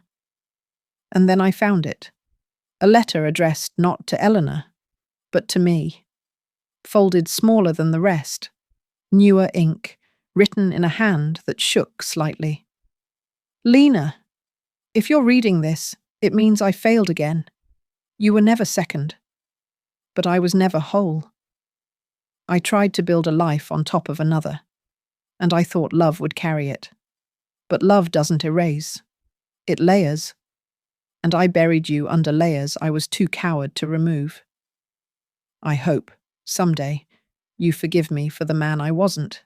And then I found it. A letter addressed not to Eleanor, but to me, folded smaller than the rest, newer ink, written in a hand that shook slightly. Lena, if you're reading this, it means I failed again. You were never second, but I was never whole. I tried to build a life on top of another, and I thought love would carry it. But love doesn't erase. It layers, and I buried you under layers I was too coward to remove. I hope, someday, you forgive me for the man I wasn't,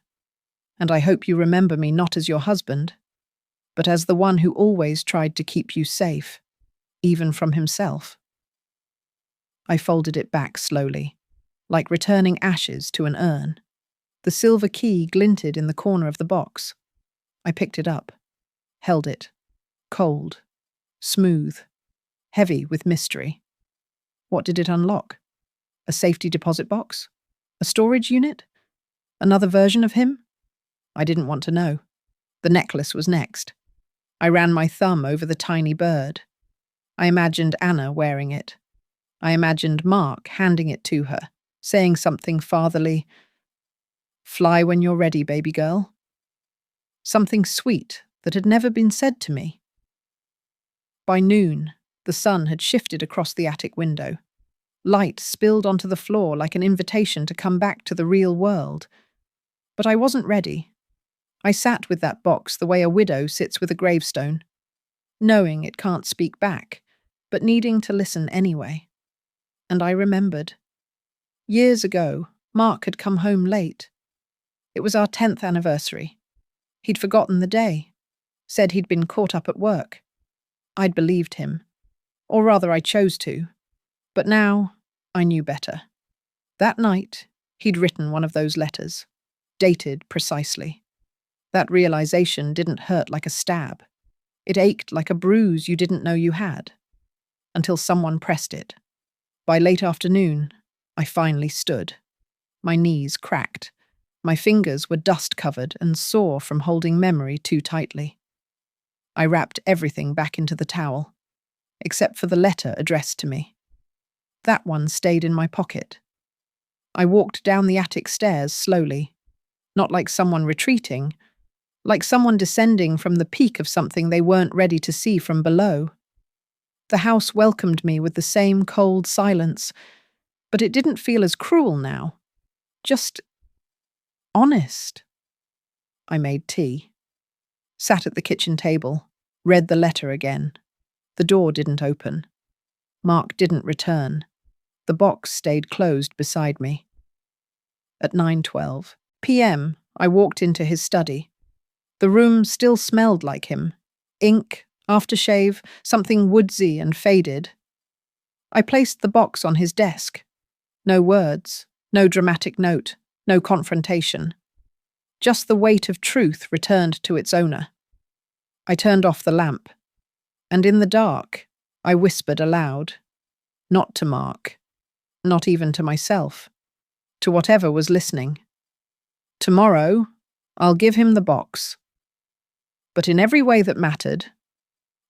and I hope you remember me not as your husband, but as the one who always tried to keep you safe, even from himself. I folded it back slowly, like returning ashes to an urn. The silver key glinted in the corner of the box. I picked it up, held it, cold, smooth, heavy with mystery. What did it unlock? A safety deposit box? A storage unit? Another version of him? I didn't want to know. The necklace was next. I ran my thumb over the tiny bird. I imagined Anna wearing it. I imagined Mark handing it to her, saying something fatherly. Fly when you're ready, baby girl. Something sweet that had never been said to me. By noon, the sun had shifted across the attic window. Light spilled onto the floor like an invitation to come back to the real world. But I wasn't ready. I sat with that box the way a widow sits with a gravestone, knowing it can't speak back, but needing to listen anyway. And I remembered. Years ago, Mark had come home late. It was our 10th anniversary. He'd forgotten the day, said he'd been caught up at work. I'd believed him, or rather I chose to, but now I knew better. That night, he'd written one of those letters, dated precisely. That realization didn't hurt like a stab. It ached like a bruise you didn't know you had, until someone pressed it. By late afternoon, I finally stood. My knees cracked. My fingers were dust-covered and sore from holding memory too tightly. I wrapped everything back into the towel, except for the letter addressed to me. That one stayed in my pocket. I walked down the attic stairs slowly, not like someone retreating, like someone descending from the peak of something they weren't ready to see from below. The house welcomed me with the same cold silence, but it didn't feel as cruel now. Just honest. I made tea, sat at the kitchen table, read the letter again. The door didn't open. Mark didn't return. The box stayed closed beside me. At 9:12 p.m., I walked into his study. The room still smelled like him. Ink, aftershave, something woodsy and faded. I placed the box on his desk. No words, no dramatic note, no confrontation. Just the weight of truth returned to its owner. I turned off the lamp, and in the dark, I whispered aloud. Not to Mark, not even to myself, to whatever was listening. Tomorrow, I'll give him the box. But in every way that mattered,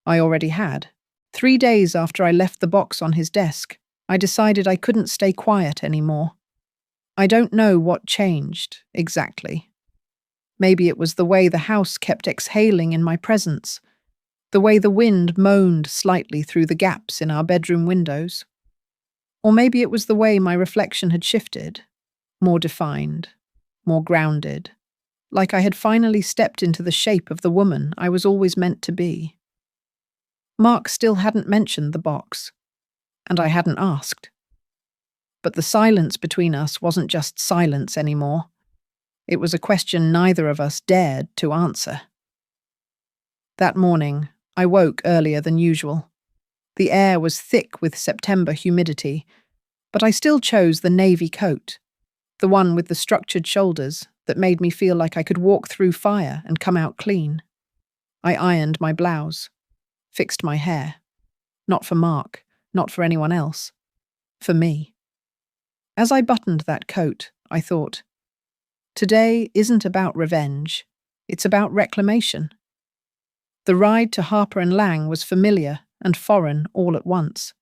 I already had. 3 days after I left the box on his desk, I decided I couldn't stay quiet anymore. I don't know what changed, exactly. Maybe it was the way the house kept exhaling in my presence, the way the wind moaned slightly through the gaps in our bedroom windows. Or maybe it was the way my reflection had shifted, more defined, more grounded, like I had finally stepped into the shape of the woman I was always meant to be. Mark still hadn't mentioned the box, and I hadn't asked. But the silence between us wasn't just silence anymore. It was a question neither of us dared to answer. That morning, I woke earlier than usual. The air was thick with September humidity, but I still chose the navy coat, the one with the structured shoulders that made me feel like I could walk through fire and come out clean. I ironed my blouse, fixed my hair. Not for Mark, not for anyone else. For me. As I buttoned that coat, I thought, Today isn't about revenge. It's about reclamation. The ride to Harper and Lang was familiar and foreign all at once.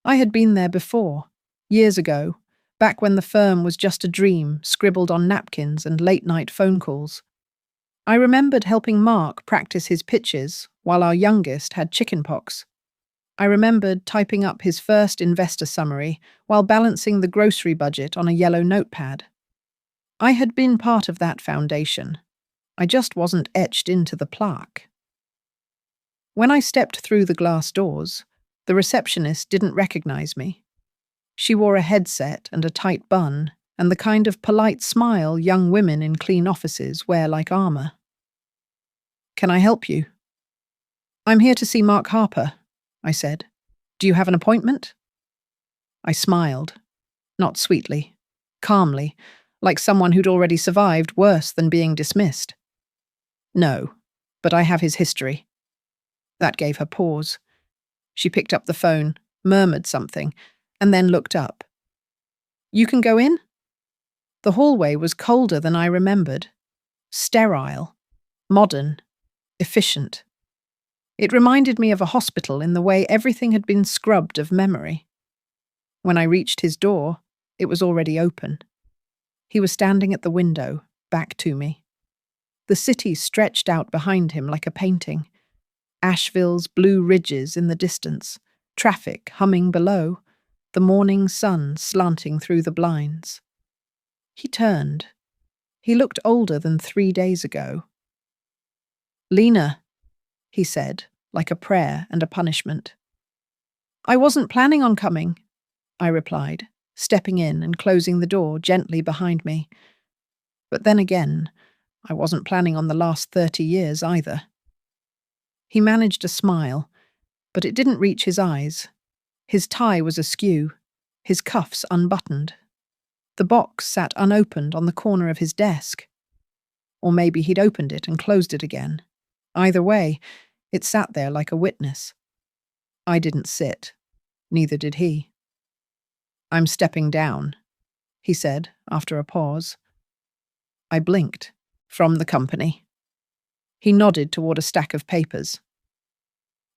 I had been there before, years ago, back when the firm was just a dream scribbled on napkins and late-night phone calls. I remembered helping Mark practice his pitches while our youngest had chickenpox. I remembered typing up his first investor summary while balancing the grocery budget on a yellow notepad. I had been part of that foundation. I just wasn't etched into the plaque. When I stepped through the glass doors, the receptionist didn't recognize me. She wore a headset and a tight bun, and the kind of polite smile young women in clean offices wear like armor. "Can I help you?" "I'm here to see Mark Harper," I said. "Do you have an appointment?" I smiled, not sweetly, calmly, like someone who'd already survived worse than being dismissed. "No, but I have his history." That gave her pause. She picked up the phone, murmured something, and then looked up. "You can go in?" The hallway was colder than I remembered. Sterile, modern, efficient. It reminded me of a hospital in the way everything had been scrubbed of memory. When I reached his door, it was already open. He was standing at the window, back to me. The city stretched out behind him like a painting. Asheville's blue ridges in the distance, traffic humming below, the morning sun slanting through the blinds. He turned. He looked older than 3 days ago. "Lena," he said, like a prayer and a punishment. "I wasn't planning on coming," I replied, stepping in and closing the door gently behind me. But then again, I wasn't planning on the last 30 years either. He managed a smile, but it didn't reach his eyes. His tie was askew, his cuffs unbuttoned. The box sat unopened on the corner of his desk. Or maybe he'd opened it and closed it again. Either way, it sat there like a witness. I didn't sit. Neither did he. "I'm stepping down," he said after a pause. I blinked. "From the company." He nodded toward a stack of papers.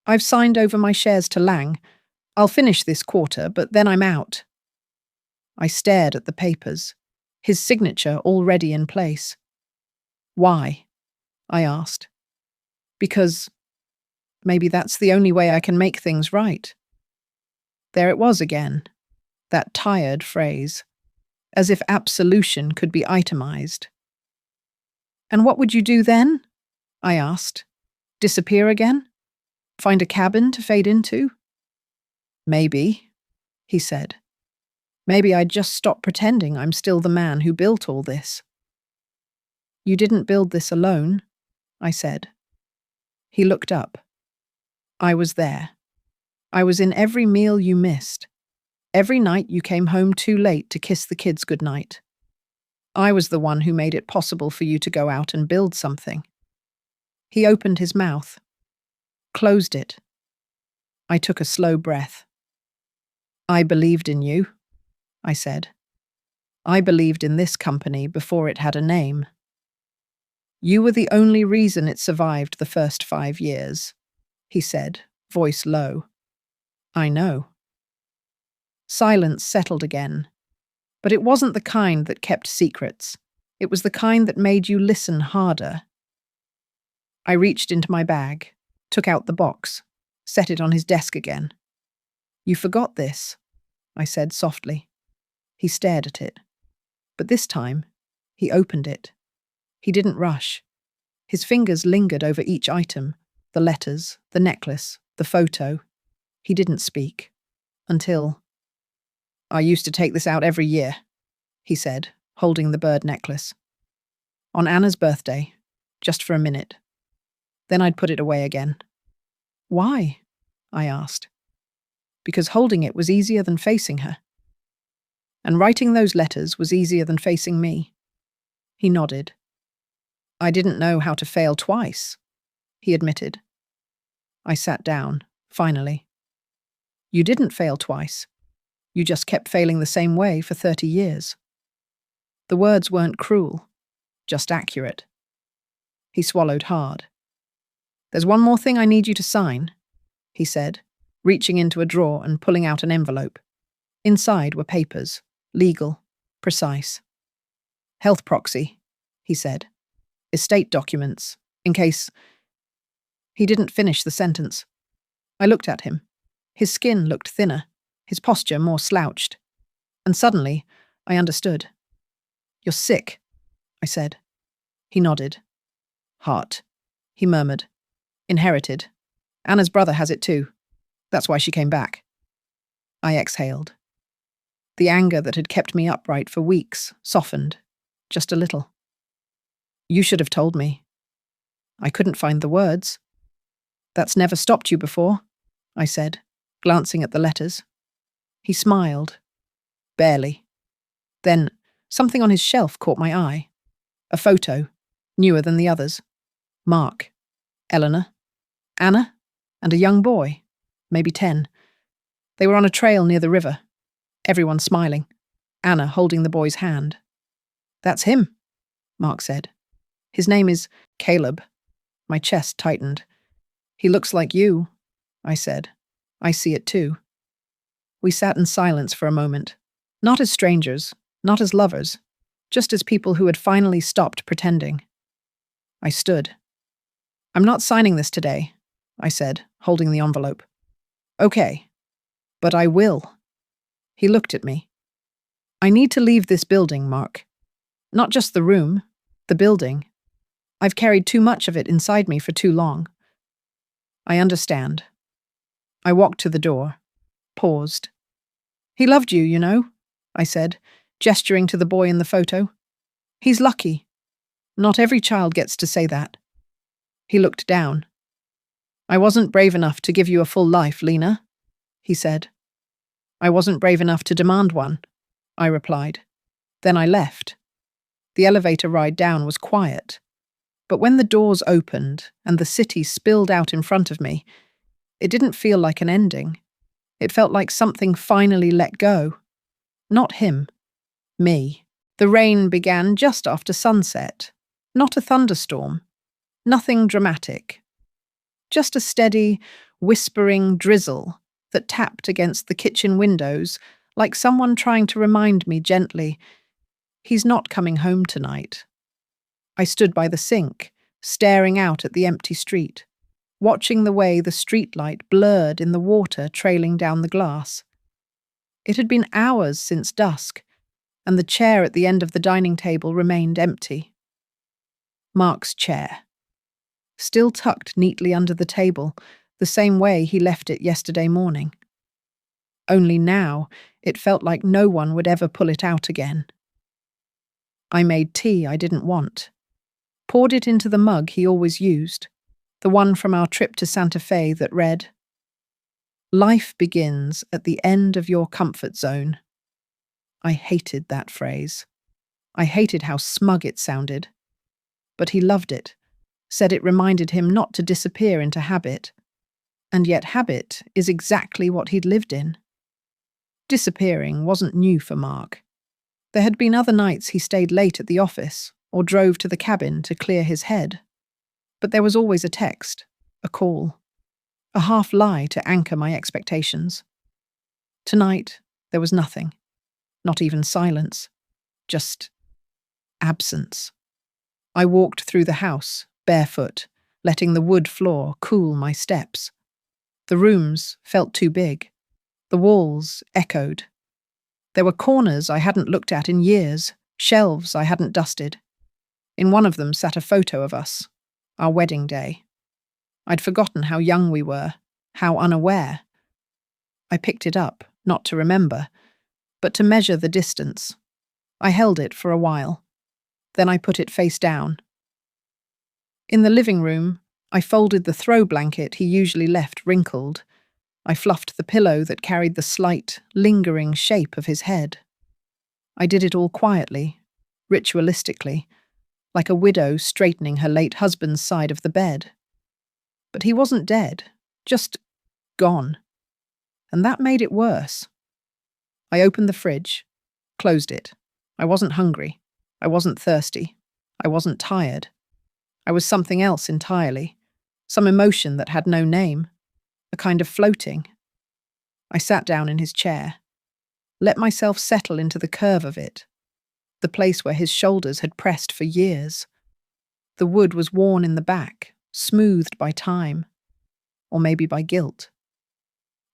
"I've signed over my shares to Lang. I'll finish this quarter, but then I'm out." I stared at the papers, his signature already in place. "Why?" I asked. "Because maybe that's the only way I can make things right." There it was again, that tired phrase, as if absolution could be itemized. "And what would you do then?" I asked. "Disappear again? Find a cabin to fade into?" "Maybe," he said. "Maybe I'd just stop pretending I'm still the man who built all this." "You didn't build this alone," I said. He looked up. "I was there. I was in every meal you missed. Every night you came home too late to kiss the kids goodnight. I was the one who made it possible for you to go out and build something." He opened his mouth, closed it. I took a slow breath. "I believed in you," I said. "I believed in this company before it had a name. You were the only reason it survived the first 5 years," he said, voice low. "I know." Silence settled again, but it wasn't the kind that kept secrets. It was the kind that made you listen harder. I reached into my bag, took out the box, set it on his desk again. "You forgot this," I said softly. He stared at it. But this time, he opened it. He didn't rush. His fingers lingered over each item, the letters, the necklace, the photo. He didn't speak. Until... "I used to take this out every year," he said, holding the bird necklace. "On Anna's birthday, just for a minute. Then I'd put it away again." "Why?" I asked. "Because holding it was easier than facing her. And writing those letters was easier than facing me." He nodded. "I didn't know how to fail twice," he admitted. I sat down, finally. "You didn't fail twice. You just kept failing the same way for 30 years. The words weren't cruel. just accurate. He swallowed hard. "There's one more thing I need you to sign," he said, reaching into a drawer and pulling out an envelope. Inside were papers, legal, precise. "Health proxy," he said. "Estate documents, in case—" He didn't finish the sentence. I looked at him. His skin looked thinner, his posture more slouched. And suddenly, I understood. "You're sick," I said. He nodded. "Heart," he murmured. "Inherited. Anna's brother has it too. That's why she came back." I exhaled. The anger that had kept me upright for weeks softened, just a little. "You should have told me." I couldn't find the words. "That's never stopped you before," I said, glancing at the letters. He smiled. "Barely." Then, something on his shelf caught my eye. A photo, newer than the others. Mark, Eleanor, Anna, and a young boy, maybe 10. They were on a trail near the river, everyone smiling, Anna holding the boy's hand. "That's him," Mark said. "His name is Caleb." My chest tightened. "He looks like you," I said. "I see it too." We sat in silence for a moment, not as strangers, not as lovers, just as people who had finally stopped pretending. I stood. "I'm not signing this today," I said, holding the envelope. "Okay, but I will." He looked at me. "I need to leave this building, Mark. Not just the room, the building. I've carried too much of it inside me for too long." "I understand." I walked to the door, paused. "He loved you, you know," I said, gesturing to the boy in the photo. "He's lucky. Not every child gets to say that." He looked down. "I wasn't brave enough to give you a full life, Lena," he said. "I wasn't brave enough to demand one," I replied. Then I left. The elevator ride down was quiet. But when the doors opened and the city spilled out in front of me, it didn't feel like an ending. It felt like something finally let go. Not him. Me. The rain began just after sunset. Not a thunderstorm. Nothing dramatic. Just a steady, whispering drizzle that tapped against the kitchen windows like someone trying to remind me gently, "He's not coming home tonight." I stood by the sink, staring out at the empty street, watching the way the streetlight blurred in the water trailing down the glass. It had been hours since dusk, and the chair at the end of the dining table remained empty. Mark's chair. Still tucked neatly under the table, the same way he left it yesterday morning. Only now, it felt like no one would ever pull it out again. I made tea I didn't want. Poured it into the mug he always used, the one from our trip to Santa Fe that read, "Life begins at the end of your comfort zone." I hated that phrase. I hated how smug it sounded. But he loved it, said it reminded him not to disappear into habit. And yet habit is exactly what he'd lived in. Disappearing wasn't new for Mark. There had been other nights he stayed late at the office or drove to the cabin to clear his head. But there was always a text, a call, a half lie to anchor my expectations. Tonight, there was nothing, not even silence, just absence. I walked through the house, barefoot, letting the wood floor cool my steps. The rooms felt too big. The walls echoed. There were corners I hadn't looked at in years, shelves I hadn't dusted. In one of them sat a photo of us, our wedding day. I'd forgotten how young we were, how unaware. I picked it up, not to remember, but to measure the distance. I held it for a while. Then I put it face down. In the living room, I folded the throw blanket he usually left wrinkled. I fluffed the pillow that carried the slight, lingering shape of his head. I did it all quietly, ritualistically, like a widow straightening her late husband's side of the bed. But he wasn't dead, just gone. And that made it worse. I opened the fridge, closed it. I wasn't hungry. I wasn't thirsty. I wasn't tired. I was something else entirely, some emotion that had no name, a kind of floating. I sat down in his chair, let myself settle into the curve of it, the place where his shoulders had pressed for years. The wood was worn in the back, smoothed by time, or maybe by guilt.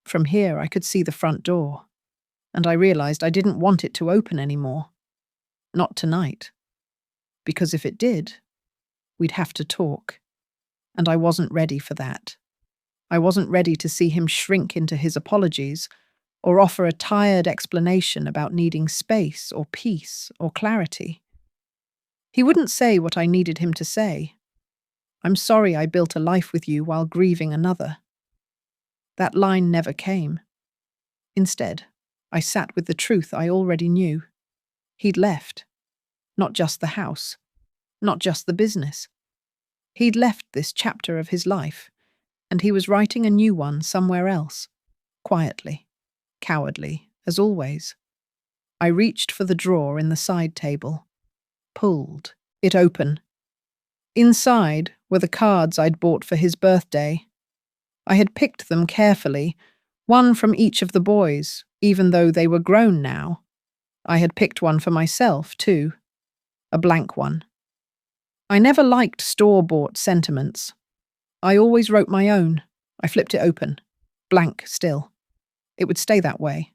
From here I could see the front door, and I realized I didn't want it to open anymore. Not tonight. Because if it did, we'd have to talk. And I wasn't ready for that. I wasn't ready to see him shrink into his apologies or offer a tired explanation about needing space or peace or clarity. He wouldn't say what I needed him to say. I'm sorry I built a life with you while grieving another. That line never came. Instead, I sat with the truth I already knew. He'd left. Not just the house. Not just the business. He'd left this chapter of his life, and he was writing a new one somewhere else. Quietly. Cowardly, as always. I reached for the drawer in the side table. Pulled it open. Inside were the cards I'd bought for his birthday. I had picked them carefully, one from each of the boys, even though they were grown now. I had picked one for myself, too. A blank one. I never liked store-bought sentiments. I always wrote my own. I flipped it open. Blank still. It would stay that way.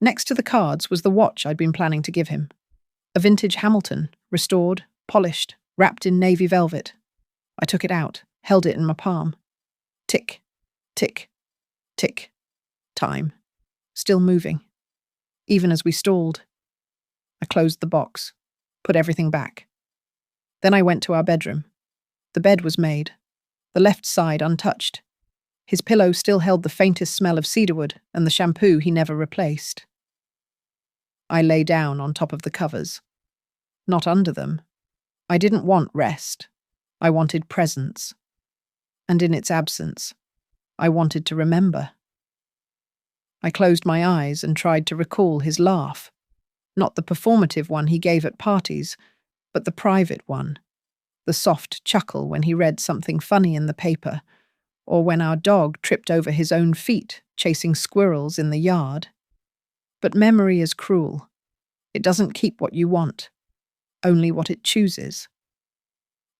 Next to the cards was the watch I'd been planning to give him. A vintage Hamilton, restored, polished, wrapped in navy velvet. I took it out, held it in my palm. Tick, tick, tick. Time. Still moving. Even as we stalled. I closed the box, put everything back. Then I went to our bedroom. The bed was made, the left side untouched. His pillow still held the faintest smell of cedarwood and the shampoo he never replaced. I lay down on top of the covers. Not under them. I didn't want rest. I wanted presence. And in its absence, I wanted to remember. I closed my eyes and tried to recall his laugh. Not the performative one he gave at parties, but the private one. The soft chuckle when he read something funny in the paper, or when our dog tripped over his own feet, chasing squirrels in the yard. But memory is cruel. It doesn't keep what you want, only what it chooses.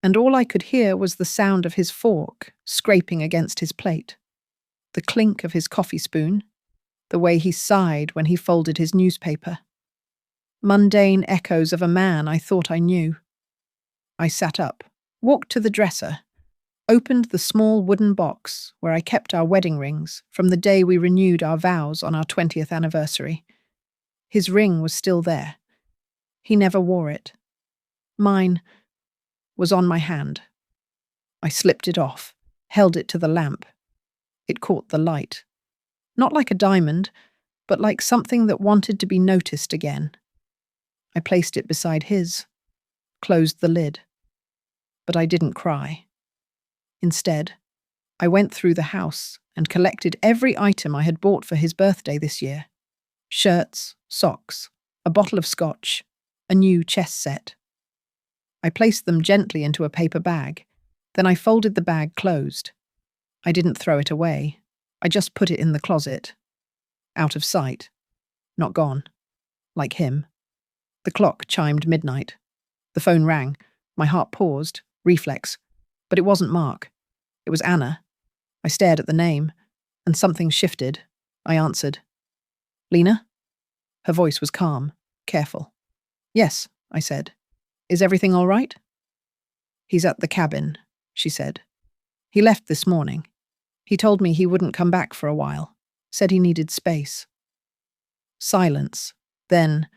And all I could hear was the sound of his fork scraping against his plate, the clink of his coffee spoon, the way he sighed when he folded his newspaper. Mundane echoes of a man I thought I knew. I sat up, walked to the dresser, opened the small wooden box where I kept our wedding rings from the day we renewed our vows on our 20th anniversary. His ring was still there. He never wore it. Mine was on my hand. I slipped it off, held it to the lamp. It caught the light. Not like a diamond, but like something that wanted to be noticed again. I placed it beside his, closed the lid. But I didn't cry. Instead, I went through the house and collected every item I had bought for his birthday this year. Shirts, socks, a bottle of scotch, a new chess set. I placed them gently into a paper bag. Then I folded the bag closed. I didn't throw it away. I just put it in the closet. Out of sight. Not gone. Like him. The clock chimed midnight. The phone rang. My heart paused. Reflex. But it wasn't Mark. It was Anna. I stared at the name, and something shifted. I answered. Lena? Her voice was calm, careful. Yes, I said. Is everything all right? He's at the cabin, she said. He left this morning. He told me he wouldn't come back for a while. Said he needed space. Silence. Then,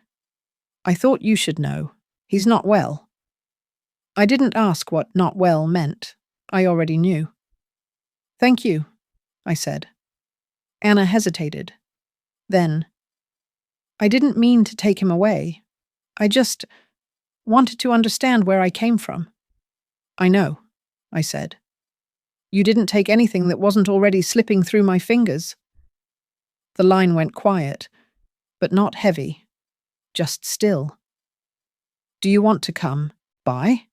I thought you should know. He's not well. I didn't ask what not well meant. I already knew. Thank you, I said. Anna hesitated. Then, I didn't mean to take him away. I just wanted to understand where I came from. I know, I said. You didn't take anything that wasn't already slipping through my fingers. The line went quiet, but not heavy, just still. Do you want to come by?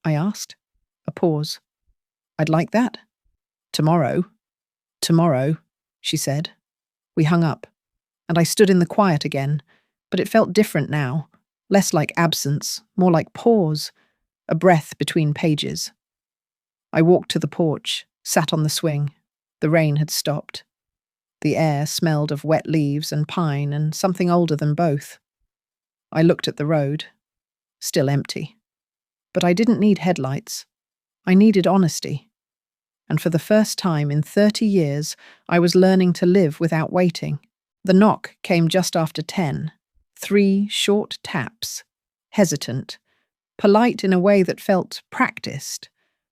I asked. A pause. I'd like that. Tomorrow. Tomorrow, she said. We hung up, and I stood in the quiet again, but it felt different now, less like absence, more like pause, a breath between pages. I walked to the porch, sat on the swing. The rain had stopped. The air smelled of wet leaves and pine and something older than both. I looked at the road, still empty. But I didn't need headlights. I needed honesty. And for the first time in 30 years, I was learning to live without waiting. The knock came just after 10. 3 short taps, hesitant, polite in a way that felt practiced,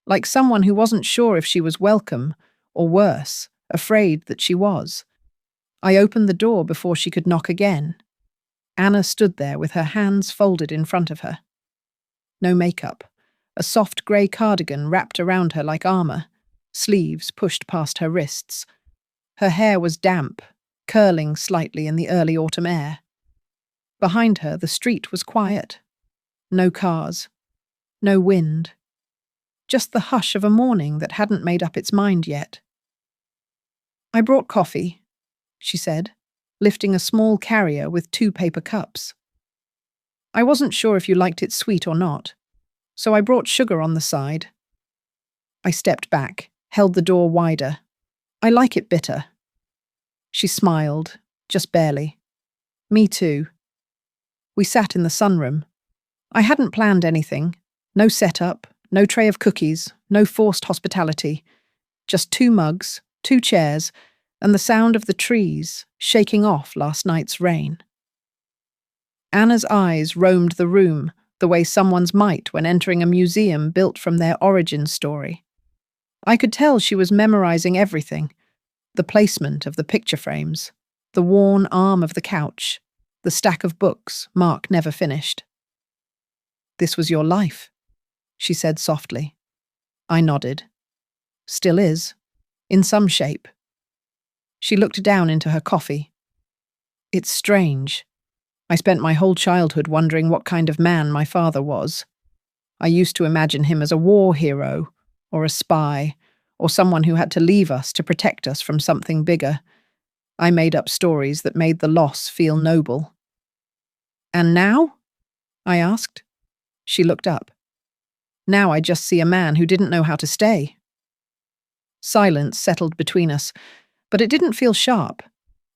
like someone who wasn't sure if she was welcome, or worse, afraid that she was. I opened the door before she could knock again. Anna stood there with her hands folded in front of her. No makeup, a soft grey cardigan wrapped around her like armour, sleeves pushed past her wrists. Her hair was damp, curling slightly in the early autumn air. Behind her, the street was quiet. No cars, no wind. Just the hush of a morning that hadn't made up its mind yet. I brought coffee, she said, lifting a small carrier with 2 paper cups. I wasn't sure if you liked it sweet or not, so I brought sugar on the side. I stepped back, held the door wider. I like it bitter. She smiled, just barely. Me too. We sat in the sunroom. I hadn't planned anything. No setup, no tray of cookies, no forced hospitality. Just 2 mugs, 2 chairs, and the sound of the trees shaking off last night's rain. Anna's eyes roamed the room the way someone's might when entering a museum built from their origin story. I could tell she was memorizing everything. The placement of the picture frames, the worn arm of the couch, the stack of books Mark never finished. This was your life, she said softly. I nodded. Still is, in some shape. She looked down into her coffee. It's strange. I spent my whole childhood wondering what kind of man my father was. I used to imagine him as a war hero, or a spy, or someone who had to leave us to protect us from something bigger. I made up stories that made the loss feel noble. And now? I asked. She looked up. Now I just see a man who didn't know how to stay. Silence settled between us, but it didn't feel sharp.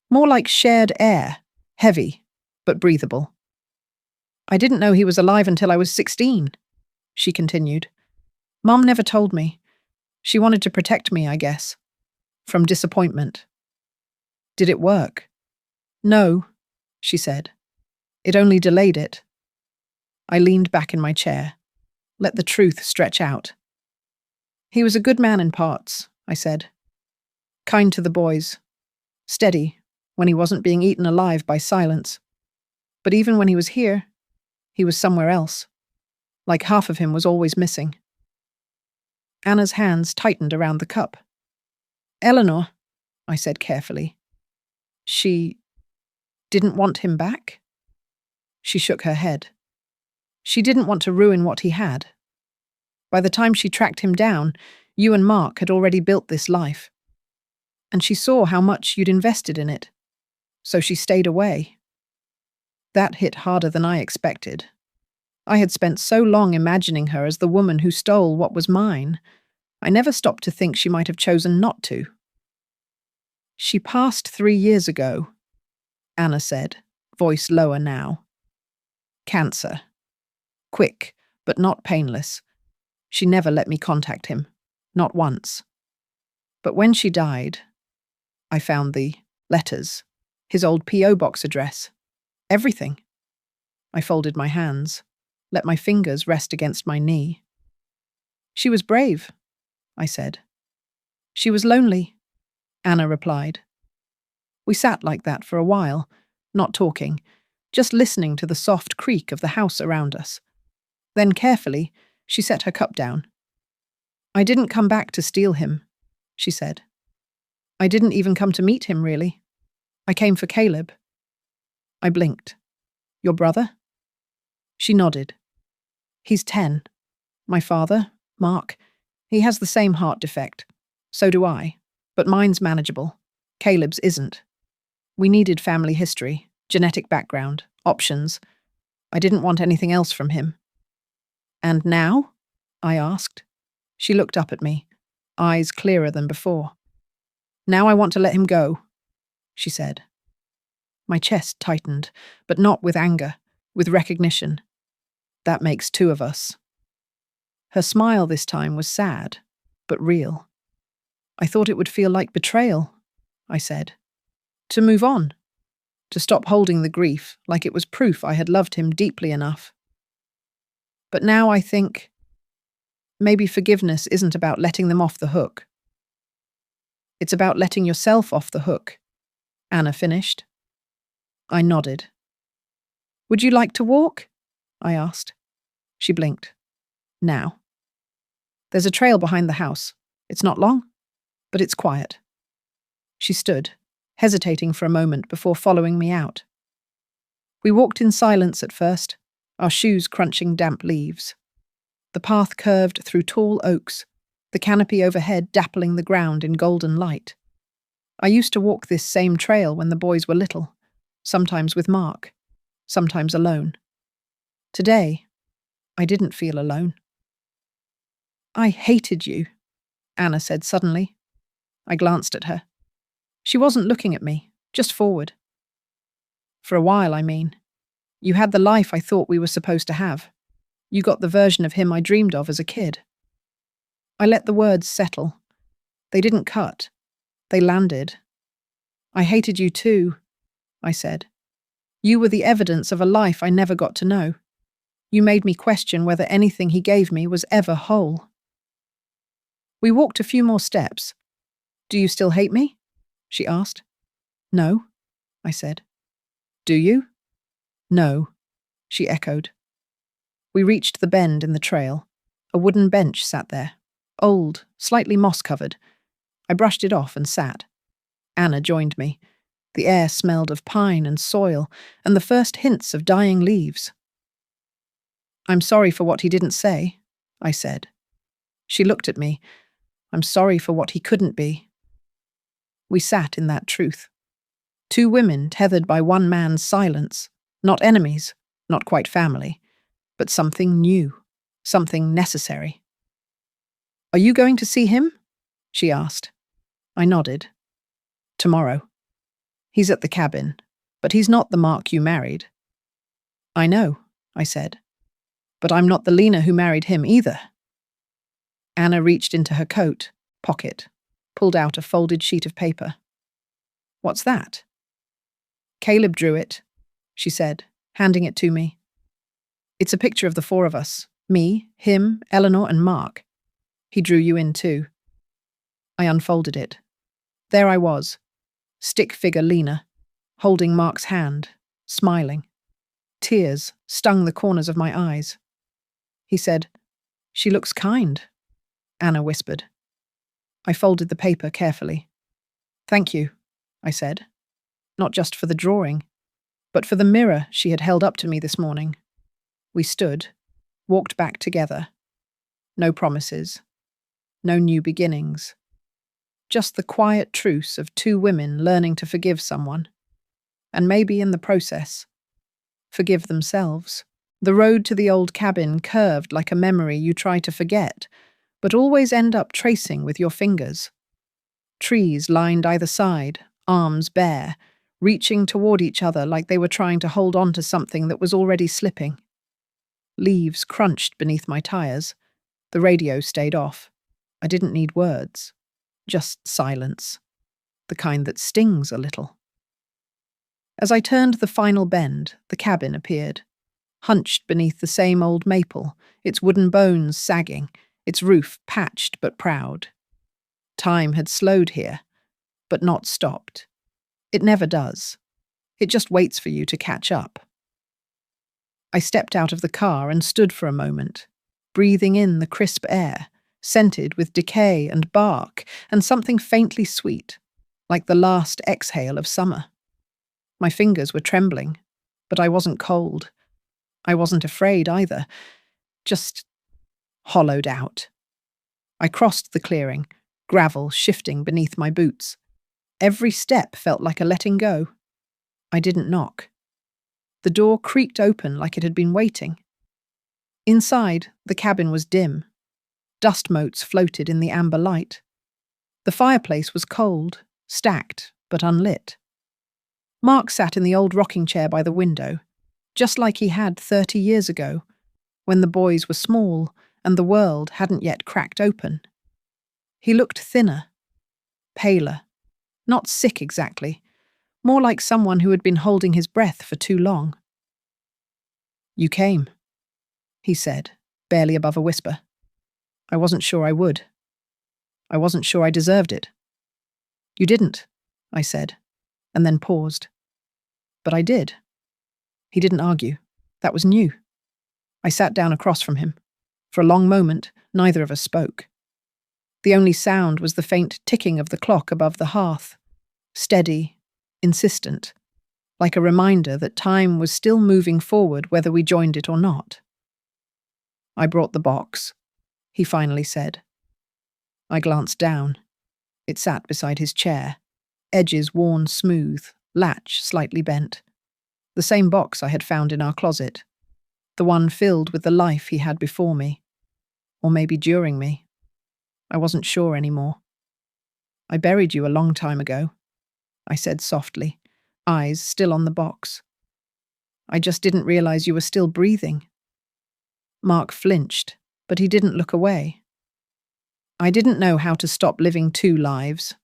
More like shared air, heavy, but breathable. I didn't know he was alive until I was 16, she continued. Mum never told me. She wanted to protect me, I guess. From disappointment. Did it work? No, she said. It only delayed it. I leaned back in my chair. Let the truth stretch out. He was a good man in parts, I said. Kind to the boys. Steady, when he wasn't being eaten alive by silence. But even when he was here, he was somewhere else. Like half of him was always missing. Anna's hands tightened around the cup. Eleanor, I said carefully. She didn't want him back? She shook her head. She didn't want to ruin what he had. By the time she tracked him down, you and Mark had already built this life. And she saw how much you'd invested in it. So she stayed away. That hit harder than I expected. I had spent so long imagining her as the woman who stole what was mine. I never stopped to think she might have chosen not to. She passed 3 years ago, Anna said, voice lower now. Cancer. Quick, but not painless. She never let me contact him. Not once. But when she died, I found the letters, his old P.O. box address, everything. I folded my hands, let my fingers rest against my knee. She was brave, I said. She was lonely, Anna replied. We sat like that for a while, not talking, just listening to the soft creak of the house around us. Then carefully, she set her cup down. I didn't come back to steal him, she said. I didn't even come to meet him, really. I came for Caleb. I blinked. Your brother? She nodded. He's 10. My father, Mark, he has the same heart defect. So do I. But mine's manageable. Caleb's isn't. We needed family history, genetic background, options. I didn't want anything else from him. And now? I asked. She looked up at me, eyes clearer than before. Now I want to let him go, she said. My chest tightened, but not with anger, with recognition. That makes two of us. Her smile this time was sad, but real. I thought it would feel like betrayal, I said. To move on. To stop holding the grief like it was proof I had loved him deeply enough. But now I think maybe forgiveness isn't about letting them off the hook. It's about letting yourself off the hook, Anna finished. I nodded. Would you like to walk? I asked. She blinked. Now. There's a trail behind the house. It's not long, but it's quiet. She stood, hesitating for a moment before following me out. We walked in silence at first, our shoes crunching damp leaves. The path curved through tall oaks, the canopy overhead dappling the ground in golden light. I used to walk this same trail when the boys were little, sometimes with Mark, sometimes alone. Today, I didn't feel alone. I hated you, Anna said suddenly. I glanced at her. She wasn't looking at me, just forward. For a while, I mean. You had the life I thought we were supposed to have. You got the version of him I dreamed of as a kid. I let the words settle. They didn't cut. They landed. I hated you too, I said. You were the evidence of a life I never got to know. You made me question whether anything he gave me was ever whole. We walked a few more steps. Do you still hate me? She asked. No, I said. Do you? No, she echoed. We reached the bend in the trail. A wooden bench sat there, old, slightly moss-covered. I brushed it off and sat. Anna joined me. The air smelled of pine and soil, and the first hints of dying leaves. I'm sorry for what he didn't say, I said. She looked at me. I'm sorry for what he couldn't be. We sat in that truth. Two women tethered by one man's silence, not enemies, not quite family, but something new, something necessary. Are you going to see him? She asked. I nodded. Tomorrow. He's at the cabin, but he's not the Mark you married. I know, I said. But I'm not the Lena who married him either. Anna reached into her coat, pocket, pulled out a folded sheet of paper. What's that? Caleb drew it, she said, handing it to me. It's a picture of the four of us, me, him, Eleanor, and Mark. He drew you in too. I unfolded it. There I was, stick figure Lena, holding Mark's hand, smiling. Tears stung the corners of my eyes. He said, She looks kind, Anna whispered. I folded the paper carefully. Thank you, I said. Not just for the drawing, but for the mirror she had held up to me this morning. We stood, walked back together. No promises. No new beginnings. Just the quiet truce of two women learning to forgive someone. And maybe in the process, forgive themselves. The road to the old cabin curved like a memory you try to forget, but always end up tracing with your fingers. Trees lined either side, arms bare, reaching toward each other like they were trying to hold on to something that was already slipping. Leaves crunched beneath my tires. The radio stayed off. I didn't need words. Just silence. The kind that stings a little. As I turned the final bend, the cabin appeared. Hunched beneath the same old maple, its wooden bones sagging, its roof patched but proud. Time had slowed here, but not stopped. It never does. It just waits for you to catch up. I stepped out of the car and stood for a moment, breathing in the crisp air, scented with decay and bark and something faintly sweet, like the last exhale of summer. My fingers were trembling, but I wasn't cold. I wasn't afraid either. Just hollowed out. I crossed the clearing, gravel shifting beneath my boots. Every step felt like a letting go. I didn't knock. The door creaked open like it had been waiting. Inside, the cabin was dim. Dust motes floated in the amber light. The fireplace was cold, stacked, but unlit. Mark sat in the old rocking chair by the window, just like he had 30 years ago, when the boys were small and the world hadn't yet cracked open. He looked thinner, paler, not sick exactly, more like someone who had been holding his breath for too long. "You came," he said, barely above a whisper. "I wasn't sure I would. I wasn't sure I deserved it." "You didn't," I said, and then paused. "But I did." He didn't argue. That was new. I sat down across from him. For a long moment, neither of us spoke. The only sound was the faint ticking of the clock above the hearth, steady, insistent, like a reminder that time was still moving forward whether we joined it or not. "I brought the box," he finally said. I glanced down. It sat beside his chair, edges worn smooth, latch slightly bent. The same box I had found in our closet, the one filled with the life he had before me, or maybe during me. I wasn't sure anymore. "I buried you a long time ago," I said softly, eyes still on the box. "I just didn't realize you were still breathing." Mark flinched, but he didn't look away. I didn't know how to stop living two lives,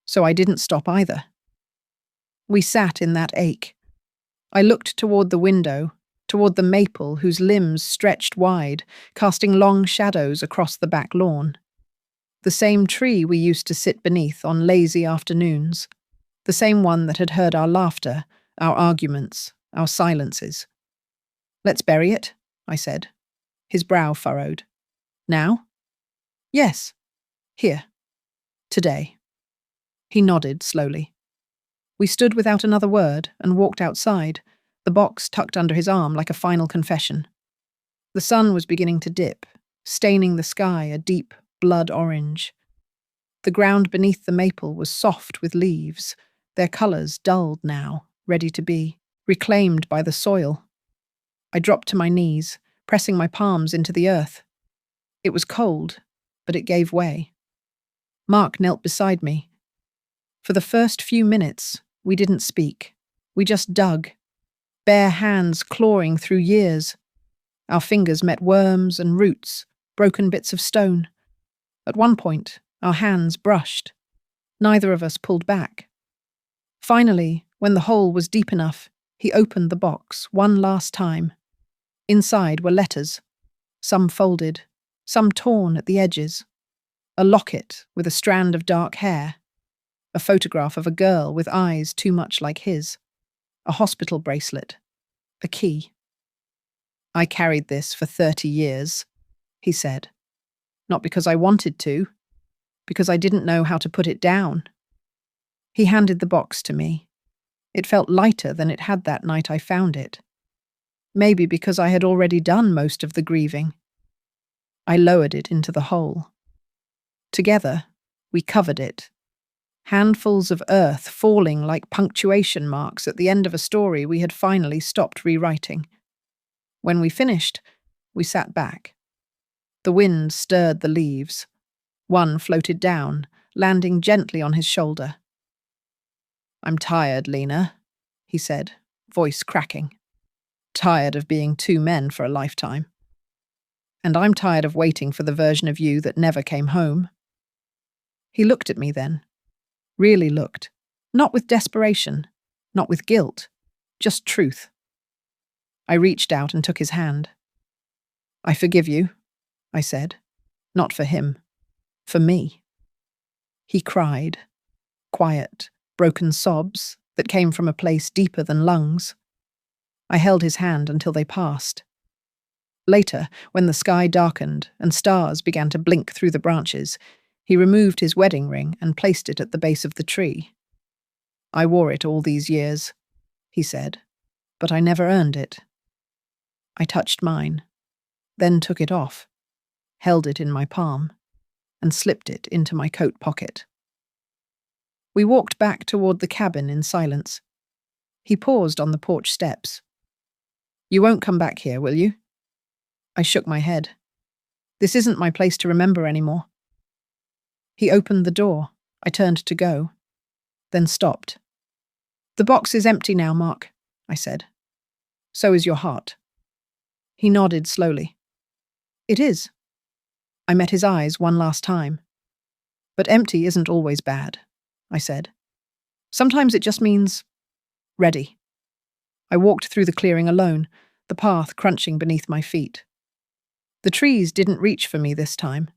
so I didn't stop either. We sat in that ache. I looked toward the window, toward the maple whose limbs stretched wide, casting long shadows across the back lawn. The same tree we used to sit beneath on lazy afternoons, the same one that had heard our laughter, our arguments, our silences. "Let's bury it," I said. His brow furrowed. "Now?" "Yes. Here. Today." He nodded slowly. We stood without another word and walked outside, the box tucked under his arm like a final confession. The sun was beginning to dip, staining the sky a deep blood orange. The ground beneath the maple was soft with leaves, their colours dulled now, ready to be reclaimed by the soil. I dropped to my knees, pressing my palms into the earth. It was cold, but it gave way. Mark knelt beside me. For the first few minutes, we didn't speak. We just dug, bare hands clawing through years. Our fingers met worms and roots, broken bits of stone. At one point, our hands brushed. Neither of us pulled back. Finally, when the hole was deep enough, he opened the box one last time. Inside were letters, some folded, some torn at the edges. A locket with a strand of dark hair. A photograph of a girl with eyes too much like his. A hospital bracelet. A key. "I carried this for 30 years, he said. "Not because I wanted to, because I didn't know how to put it down." He handed the box to me. It felt lighter than it had that night I found it. Maybe because I had already done most of the grieving. I lowered it into the hole. Together, we covered it. Handfuls of earth falling like punctuation marks at the end of a story we had finally stopped rewriting. When we finished, we sat back. The wind stirred the leaves. One floated down, landing gently on his shoulder. "I'm tired, Lena," he said, voice cracking. "Tired of being two men for a lifetime. And I'm tired of waiting for the version of you that never came home." He looked at me then. Really looked. Not with desperation, not with guilt, just truth. I reached out and took his hand. "I forgive you," I said. "Not for him. For me." He cried. Quiet, broken sobs that came from a place deeper than lungs. I held his hand until they passed. Later, when the sky darkened and stars began to blink through the branches, he removed his wedding ring and placed it at the base of the tree. "I wore it all these years," he said, "but I never earned it." I touched mine, then took it off. held it in my palm, and slipped it into my coat pocket. We walked back toward the cabin in silence. He paused on the porch steps. "You won't come back here, will you?" I shook my head. "This isn't my place to remember anymore." He opened the door. I turned to go, then stopped. "The box is empty now, Mark," I said. "So is your heart." He nodded slowly. "It is." I met his eyes one last time. "But empty isn't always bad," I said. "Sometimes it just means ready." I walked through the clearing alone, the path crunching beneath my feet. The trees didn't reach for me this time.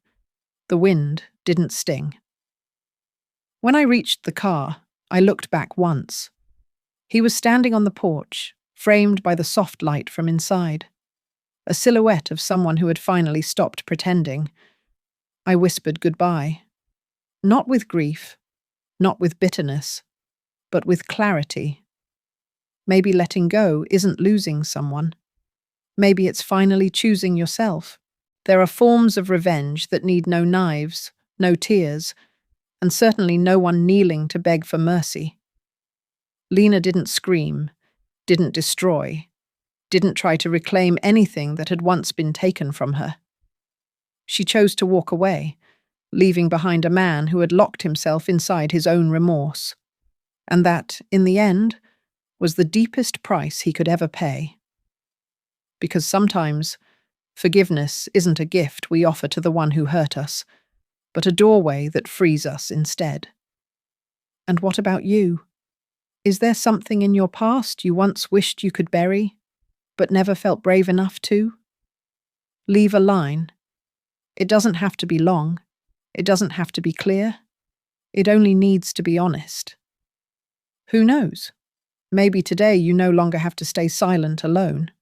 The wind didn't sting. When I reached the car, I looked back once. He was standing on the porch, framed by the soft light from inside. A silhouette of someone who had finally stopped pretending. I whispered goodbye. Not with grief, not with bitterness, but with clarity. Maybe letting go isn't losing someone. Maybe it's finally choosing yourself. There are forms of revenge that need no knives, no tears, and certainly no one kneeling to beg for mercy. Lena didn't scream, didn't destroy, didn't try to reclaim anything that had once been taken from her. She chose to walk away, leaving behind a man who had locked himself inside his own remorse. And that, in the end, was the deepest price he could ever pay. Because sometimes, forgiveness isn't a gift we offer to the one who hurt us, but a doorway that frees us instead. And what about you? Is there something in your past you once wished you could bury, but never felt brave enough to? Leave a line. It doesn't have to be long. It doesn't have to be clear. It only needs to be honest. Who knows? Maybe today you no longer have to stay silent alone.